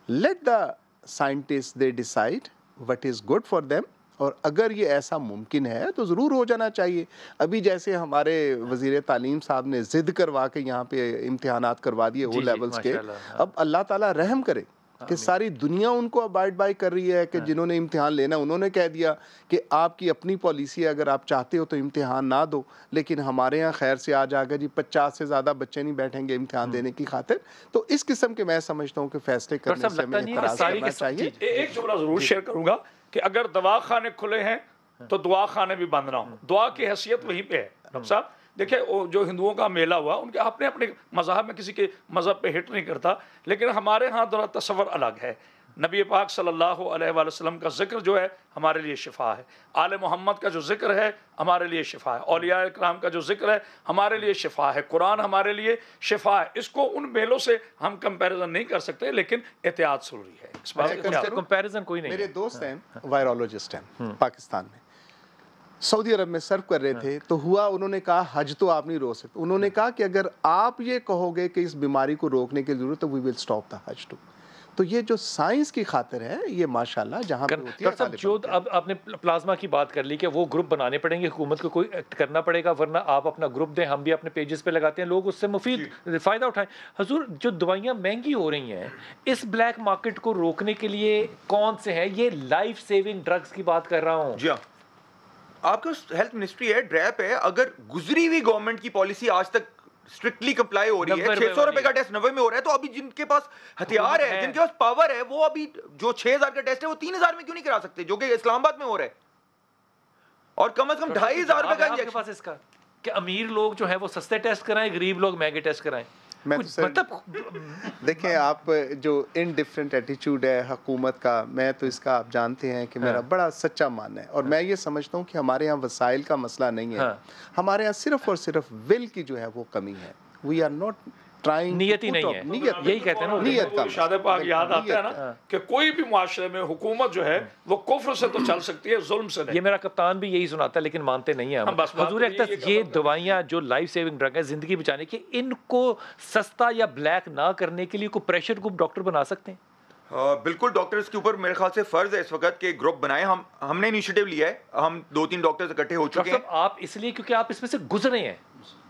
S3: Let the scientist they decide what is good for them, और अगर ये ऐसा मुमकिन है तो ज़रूर हो जाना चाहिए। अभी जैसे हमारे वज़ीर तालीम साहब ने ज़िद करवा के यहाँ पे इम्तिहानात करवा दिए ओ लेवल्स के, अब अल्लाह ताला रहम करे कि सारी दुनिया उनको अबाइड बाय कर रही है कि जिन्होंने इम्तिहान लेना, उन्होंने कह दिया कि आपकी अपनी पॉलिसी है, अगर आप चाहते हो तो इम्तिहान ना दो, लेकिन हमारे यहाँ खैर से आ जाएगा जी 50 से ज़्यादा बच्चे नहीं बैठेंगे इम्तिहान देने की खातिर। तो इस किस्म के मैं समझता हूँ कि फैसले करने से हमें इतराज़ करना चाहिए।
S6: एक जुमला ज़रूर शेयर करूँगा कि अगर दवा खाने खुले हैं तो दुआ खाने भी बंद ना हो। दुआ की हैसियत वहीं पे है। डॉक्टर साहब देखिए, जो हिंदुओं का मेला हुआ, उनके अपने अपने मज़हब में किसी के मज़हब पे हिट नहीं करता, लेकिन हमारे यहाँ थोड़ा तस्वर अलग है। नबी पाक सल्लल्लाहु अलैहि वसल्लम का जिक्र जो है हमारे लिए शिफा है, आले मोहम्मद का जो जिक्र है हमारे लिए शिफा है, औलिया इकराम का जो जिक्र है हमारे लिए शिफा है, कुरान हमारे लिए शिफा है। इसको उन मेलों से हम कंपैरिजन नहीं कर सकते, लेकिन एहतियात ज़रूरी है। इस बात
S2: कंपैरिजन कोई नहीं।
S3: मेरे दोस्त हैं, वायरोलॉजिस्ट हैं पाकिस्तान में, सऊदी अरब में सर्व कर रहे थे, तो हुआ, उन्होंने कहा हज तो आप नहीं रोक सकते। उन्होंने कहा कि अगर आप ये कहोगे कि इस बीमारी को रोकने की जरूरत, तो वी विल स्टॉप द हज टू। तो ये जो साइंस की खातिर है, ये माशाल्लाह जहाँ पे होती है।
S2: डॉक्टर साहब, जो अब आपने प्लाज्मा की बात कर ली कि वो ग्रुप बनाने पड़ेंगे, हुकूमत को कोई एक्ट करना पड़ेगा, वरना आप अपना ग्रुप दें, हम भी अपने पेजेस पे लगाते हैं, लोग उससे मुफीद फ़ायदा उठाएं। हुजूर, जो दवाइयाँ महंगी हो रही हैं, इस ब्लैक मार्केट को रोकने के लिए कौन से हैं? ये लाइफ सेविंग ड्रग्स की बात कर रहा हूँ।
S5: जी हाँ, आपका हेल्थ मिनिस्ट्री है, ड्रैप है, अगर गुजरी हुई गवर्नमेंट की पॉलिसी आज तक स्ट्रिक्टली कंप्लाई हो रही है, 600 रुपए का टेस्ट 90 में हो रहा है, तो अभी जिनके पास हथियार है, जिनके पास पावर है, वो अभी जो 6000 का टेस्ट है वो 3000 में क्यों नहीं करा सकते, जो कि इस्लामाबाद में हो रहा है, और कम से कम 2500 रुपए का इंजेक्शन।
S2: पास इसका कि अमीर लोग जो है वो सस्ते टेस्ट कराएं, गरीब लोग महंगे टेस्ट कराएं।
S3: मैं तो सर, देखें, आप जो इनडिफरेंट एटीट्यूड है हुकूमत का, मैं तो इसका आप जानते हैं कि मेरा बड़ा सच्चा मानना है, और मैं ये समझता हूँ कि हमारे यहाँ वसाइल का मसला नहीं है, हमारे यहाँ सिर्फ और सिर्फ विल की जो है वो कमी है। वी आर नॉट ट्राइंग,
S2: नियत ही नहीं है, यही कहते हैं ना,
S3: नियत का
S6: शादे पाक याद आता है ना कि कोई भी मुआशरे में हुकूमत जो है वो कुफ्र से तो चल सकती है, जुल्म से नहीं।
S2: ये मेरा कप्तान भी यही सुनाता है, लेकिन मानते नहीं है। हुजूर अख्तर, ये दवाइयाँ जो लाइफ सेविंग ड्रग है, जिंदगी बचाने की, इनको सस्ता या ब्लैक ना करने के लिए कोई प्रेशर ग्रुप डॉक्टर बना सकते हैं?
S5: बिल्कुल, डॉक्टर्स के ऊपर मेरे ख्याल से फर्ज है इस वक्त के ग्रुप बनाए। हमने इनिशिएटिव लिया है, हम 2-3 डॉक्टर्स इकट्ठे हो चुके हैं।
S2: आप इसलिए क्योंकि आप इसमें से गुजरे हैं।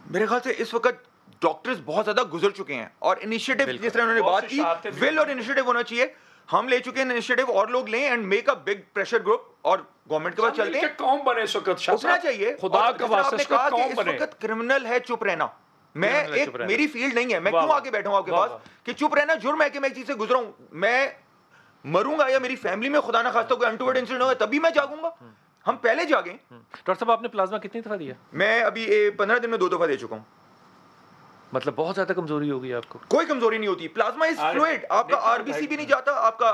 S5: मेरे ख्याल से इस वक्त डॉक्टर्स बहुत ज्यादा गुजर चुके हैं, और इनिशिएटिव जिस तरह उन्होंने बात की, विल और इनिशिएटिव होना चाहिए। हम ले चुके हैं इनिशिएटिव, और लोग लें and make a big pressure group, और गवर्नमेंट के पास चलते हैं।
S6: कौन बने इस वक्त
S5: उठना चाहिए,
S6: खुदा का वास्ते कौन बने।
S5: इस वक्त क्रिमिनल है चुप रहना। मैं एक, मेरी फील्ड नहीं है, मैं क्यों आके बैठा हूं आपके पास कि चुप रहना जुर्म है कि मैं एक चीज से गुजरा हूं। मैं मरूंगा या मेरी फैमिली में खुदा ना खास्ता कोई अनटूवर्ड इंसिडेंट होगा, तभी मैं जागूंगा। हम पहले जागें।
S2: डॉक्टर साहब, आपने प्लाज्मा कितनी दफा दिया?
S5: मैं अभी 15 दिन में 2 दफा दे चुका हूं।
S2: मतलब बहुत ज्यादा कमजोरी होगी आपको?
S5: कोई कमजोरी नहीं होती, प्लाज्मा इज फ्लूइड। आपका आरबीसी भी नहीं जाता, आपका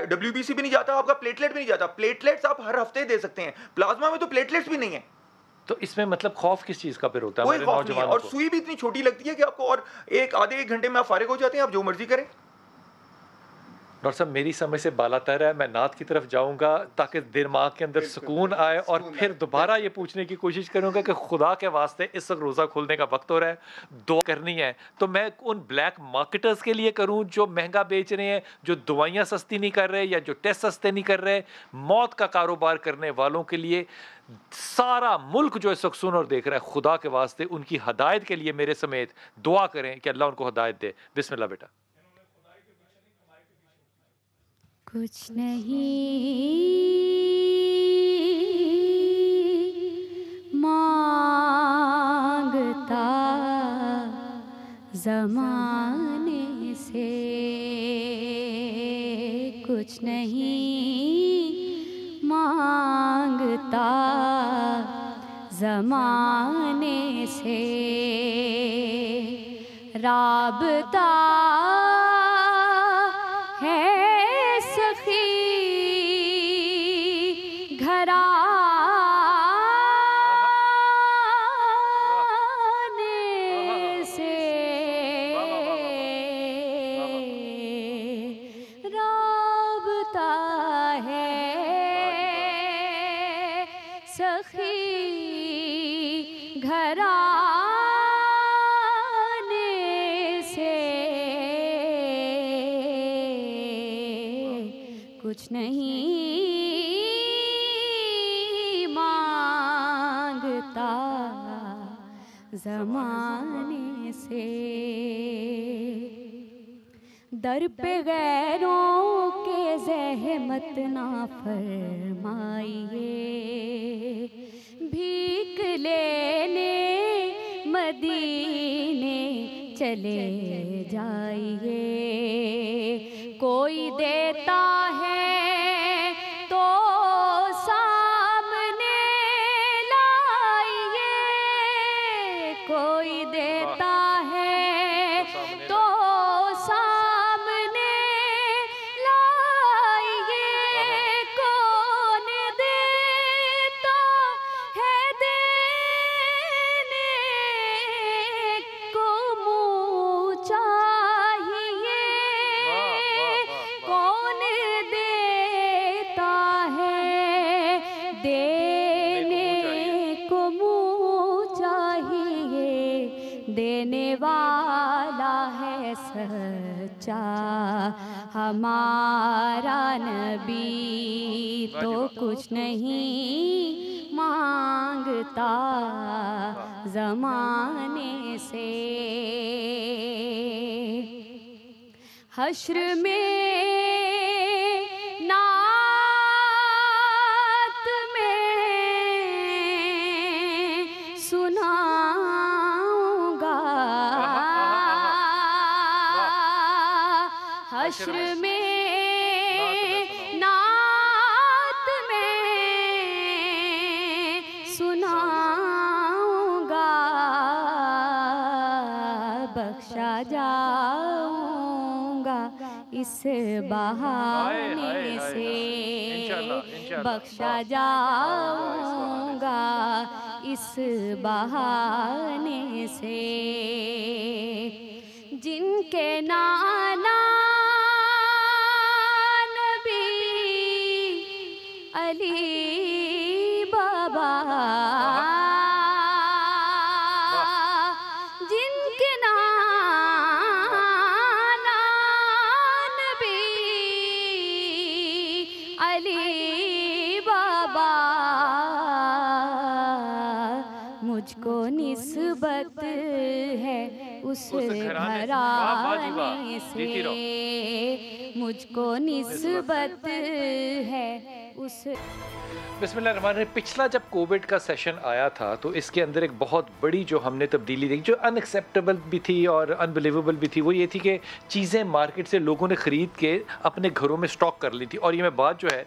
S5: डब्ल्यूबीसी भी नहीं जाता, आपका प्लेटलेट भी नहीं जाता। प्लेटलेट्स आप हर हफ्ते दे सकते हैं, प्लाज्मा में तो प्लेटलेट्स भी नहीं है।
S2: तो इसमें मतलब खौफ किस चीज का फिर होता है?
S5: कोई खौफ नहीं है, और सुई भी इतनी छोटी लगती है कि आपको, और आधे एक घंटे में आप फारिग हो जाते हैं, आप जो मर्जी करें।
S2: डॉक्टर साहब, मेरी समझ से बाला तर है, मैं नात की तरफ जाऊंगा ताकि दिमाग के अंदर सुकून आए, और फिर दोबारा ये पूछने की कोशिश करूंगा कि खुदा के वास्ते इस वक्त रोज़ा खोलने का वक्त हो रहा है, दुआ करनी है, तो मैं उन ब्लैक मार्केटर्स के लिए करूं जो महंगा बेच रहे हैं, जो दवाइयाँ सस्ती नहीं कर रहे, या जो टेस्ट सस्ते नहीं कर रहे, मौत का कारोबार करने वालों के लिए? सारा मुल्क जो इस वक्त सुन और देख रहा है, खुदा के वास्ते उनकी हदायत के लिए मेरे समेत दुआ करें कि अल्लाह उनको हदायत दे। बिस्मिल्लाह बेटा।
S1: कुछ नहीं मांगता ज़माने से, कुछ नहीं मांगता ज़माने से, राबता कुछ नहीं मांगता ज़माने से, दर पे गैरों के ज़हमत ना फरमाइए, भीख लेने मदीने चले जाइए, कोई देता है तो सामने लाइए, कोई देता है तो सामने लाइए, कौन देता है देने को मुँह चाहिए, कौन देता है देने को मुँह चाहिए, देने वाला है सच्चा हमारा नबी तो कुछ नहीं मांगता ज़माने से। हश्र में नात में सुनाऊंगा, हश्र में नात में सुनाऊंगा, बख्शा जाऊंगा इस बहाने से, बख्शा जाऊंगा इस बहाने से। जिनके नाना नबी अली बाबा, जिनके नाना नबी अली बाबा, मुझको निस्बत है उस घराने से, मुझको निस्बत है उस।
S2: बिस्मिल्लाहिर्रहमानिर्रहीम। पिछला जब कोविड का सेशन आया था तो इसके अंदर एक बहुत बड़ी जो हमने तब्दीली देखी, जो अनएक्सेप्टेबल भी थी और अनबिलीवेबल भी थी, वो ये थी कि चीज़ें मार्केट से लोगों ने ख़रीद के अपने घरों में स्टॉक कर ली थी। और ये मैं बात जो है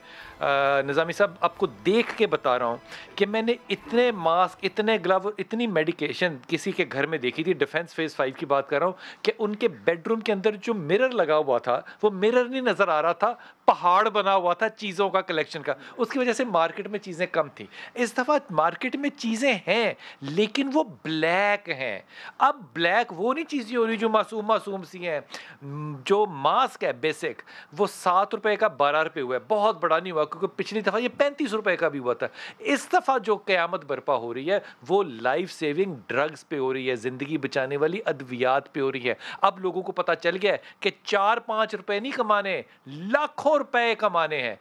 S2: निज़ामी साहब आपको देख के बता रहा हूँ कि मैंने इतने मास्क, इतने ग्लव, इतनी मेडिकेशन किसी के घर में देखी थी। डिफेंस फेज़ 5 की बात कर रहा हूँ कि उनके बेडरूम के अंदर जो मिरर लगा हुआ था वो मिरर नहीं नज़र आ रहा था, पहाड़ बना हुआ था चीज़ों का, कलेक्शन का। उसकी वजह से मार्केट में चीज़ें कम थी। इस दफ़ा मार्केट में चीज़ें हैं लेकिन वो ब्लैक हैं। अब ब्लैक वो नहीं चीज़ें हो रही जो मासूम सी हैं। जो मास्क है बेसिक वो 7 रुपए का 12 रुपए हुआ है, बहुत बड़ा नहीं हुआ क्योंकि पिछली दफ़ा ये 35 रुपए का भी हुआ था। इस दफ़ा जो क़यामत बर्पा हो रही है वो लाइफ सेविंग ड्रग्स पे हो रही है, ज़िंदगी बचाने वाली अद्वियात पे हो रही है। अब लोगों को पता चल गया है कि 4-5 रुपए नहीं कमाने, लाखों रुपए कमाने हैं।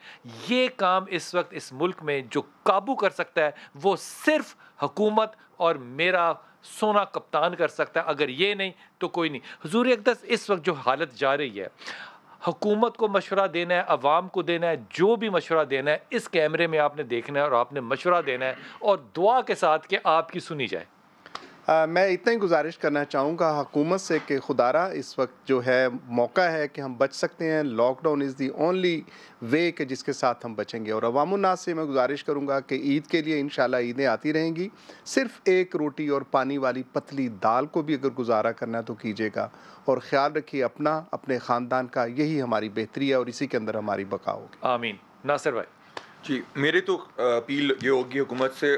S2: ये काम इस वक्त इस मुल्क में जो काबू कर सकता है वो सिर्फ हुकूमत और मेरा सोना कप्तान कर सकता है। अगर ये नहीं तो कोई नहीं। हुजूर अक़दस इस वक्त जो हालत जा रही है, हुकूमत को मशवरा देना है, अवाम को देना है, जो भी मशवरा देना है इस कैमरे में आपने देखना है और आपने मशवरा देना है और दुआ के साथ कि आपकी सुनी जाए।
S3: मैं इतना ही गुजारिश करना चाहूँगा हुकूमत से कि खुदारा इस वक्त जो है मौका है कि हम बच सकते हैं। Lockdown is the only way कि जिसके साथ हम बचेंगे। और अवामुन्नास से मैं गुजारिश करूँगा कि ईद के लिए इंशाल्लाह ईदें आती रहेंगी। सिर्फ एक रोटी और पानी वाली पतली दाल को भी अगर गुजारा करना है तो कीजिएगा। और ख़्याल रखिए अपना, अपने ख़ानदान का। यही हमारी बेहतरी है और इसी के अंदर हमारी बका होगी।
S2: आमीन। नासिर भाई
S5: जी, मेरी तो अपील ये होगी हुकूमत से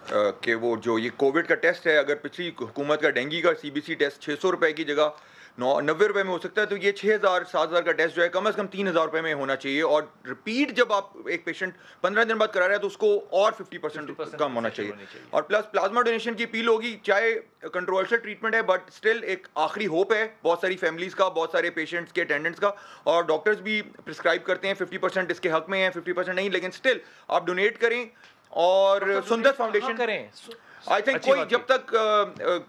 S5: कि वो जो ये कोविड का टेस्ट है, अगर पिछली हुकूमत का डेंगू का CBC टेस्ट 600 रुपए की जगह 90 रुपए में हो सकता है, तो ये 6,000-7,000 का टेस्ट जो है कम से कम 3,000 रुपए में होना चाहिए। और रिपीट जब आप एक पेशेंट 15 दिन बाद करा रहे हैं तो उसको और 50% कम होना चाहिए। और प्लस प्लाज्मा डोनेशन की अपील होगी। चाहे कंट्रोवर्शियल ट्रीटमेंट है बट स्टिल एक आखिरी होप है बहुत सारी फैमिलीज़ का, बहुत सारे पेशेंट्स के अटेंडेंट्स का। और डॉक्टर्स भी प्रिस्क्राइब करते हैं 50% इसके हक में है, 50% नहीं, लेकिन स्टिल आप डोनेट करें। और सुंदर फाउंडेशन करें। आई थिंक कोई जब तक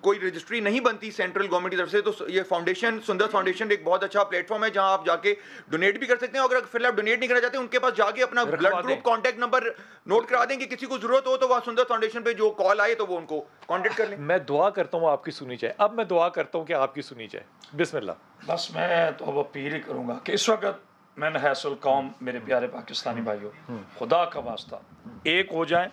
S5: कोई रजिस्ट्री नहीं बनती सेंट्रल गवर्नमेंट की तरफ से, तो ये फाउंडेशन, सुंदर फाउंडेशन एक बहुत अच्छा प्लेटफॉर्म है जहां आप जाके डोनेट भी कर सकते हैं। अगर फिर आप डोनेट नहीं करना चाहते, उनके पास जाके अपना blood group contact number note करा दें कि किसी को जरूरत हो तो वहाँ सुंदर फाउंडेशन पे जो कॉल आए तो वो उनको कांटेक्ट कर लें।
S2: मैं दुआ करता हूँ आपकी सुनी जाए। अब मैं दुआ करता हूँ कि आपकी सुनी जाए। बिस्मिल्लाह।
S6: बस मैं तो अब अपील ही करूँगा कि इस वक्त मैं नहैसुल कौम, मेरे प्यारे पाकिस्तानी भाइयों, खुदा का वास्ता एक हो जाए।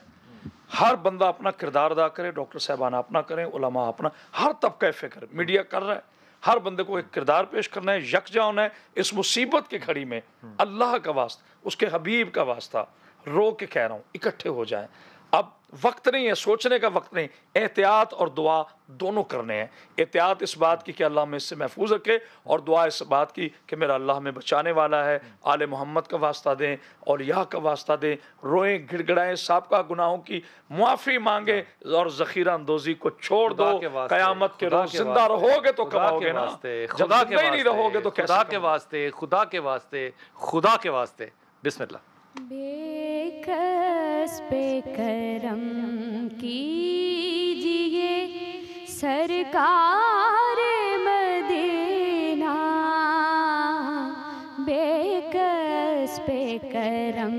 S6: हर बंदा अपना किरदार अदा करे, डॉक्टर साहबान अपना करें, उलमा अपना, हर तबका फ़िक्र मीडिया कर रहा है। हर बंदे को एक किरदार पेश करना है, यकजा होना है इस मुसीबत की घड़ी में। अल्लाह का वास्ता, उसके हबीब का वास्ता रो के कह रहा हूँ, इकट्ठे हो जाएं। अब वक्त नहीं है, सोचने का वक्त नहीं, एहतियात और दुआ दोनों करने हैं। एहतियात इस बात की कि अल्लाह में इससे महफूज रखे, और दुआ इस बात की कि मेरा अल्लाह में बचाने वाला है। आले मोहम्मद का वास्ता दें, औलिया का वास्ता दें, रोएं, गिड़गिड़ाएं, साबका गुनाहों की मुआफ़ी मांगे और ज़ख़ीरा अंदोज़ी को छोड़ दो। क़यामत के रोज़ जिंदा रहोगे तो कमाओगे ना, जब जिंदा ही नहीं रहोगे तो कैसे?
S2: खुदा के वास्ते, खुदा के वास्ते, खुदा के वास्ते, बिस्मिल्लाह।
S1: बेकस पे करम कीजिए सरकार मदीना, बेकस पे करम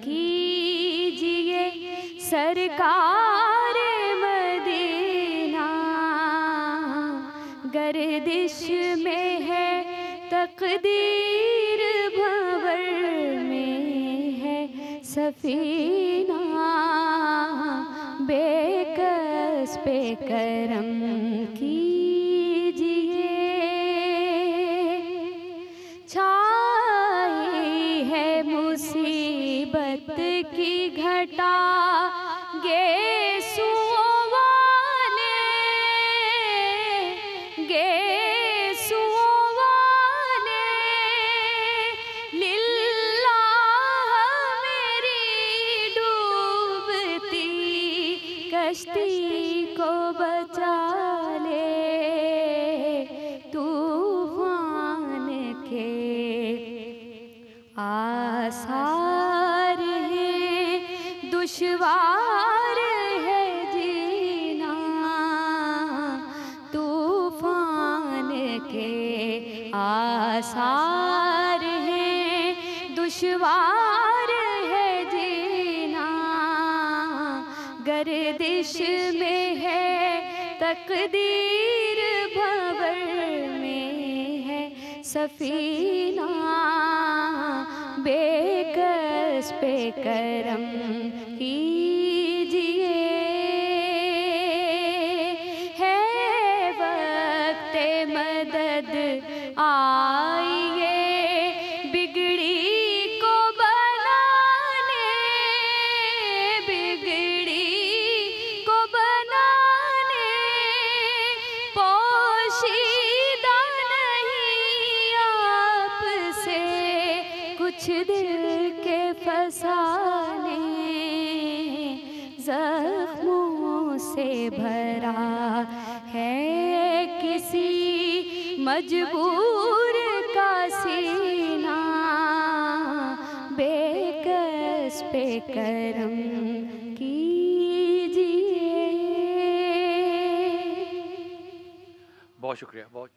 S1: कीजिए सरकार मदीना, गर्दिश में है तकदीर, भंवर में है सफीना, बेकस पे करम कीजिए। छाई है मुसीबत की घटा गेसुओं वाले, गेसुओं वाले, लिल्लाह मेरी डूबती कश्ती को बचा ले, तूफान के आसार हैं, दुश्वार है जीना, तूफान के आसार हैं, दुश्वार है जीना, गर्दिश में है तकदीर, भंवर में है सफीना, बेकस पे करम कीजिए। है वक्त मदद आइए, बिगड़ी को बनाने, बिगड़ी को बनाने, पोशीदा नहीं आपसे कुछ दिल के फसाने, जख्मों से भरा है किसी मजबूर का सीना, बेकस पे करम कीजिए।
S2: बहुत शुक्रिया, बहुत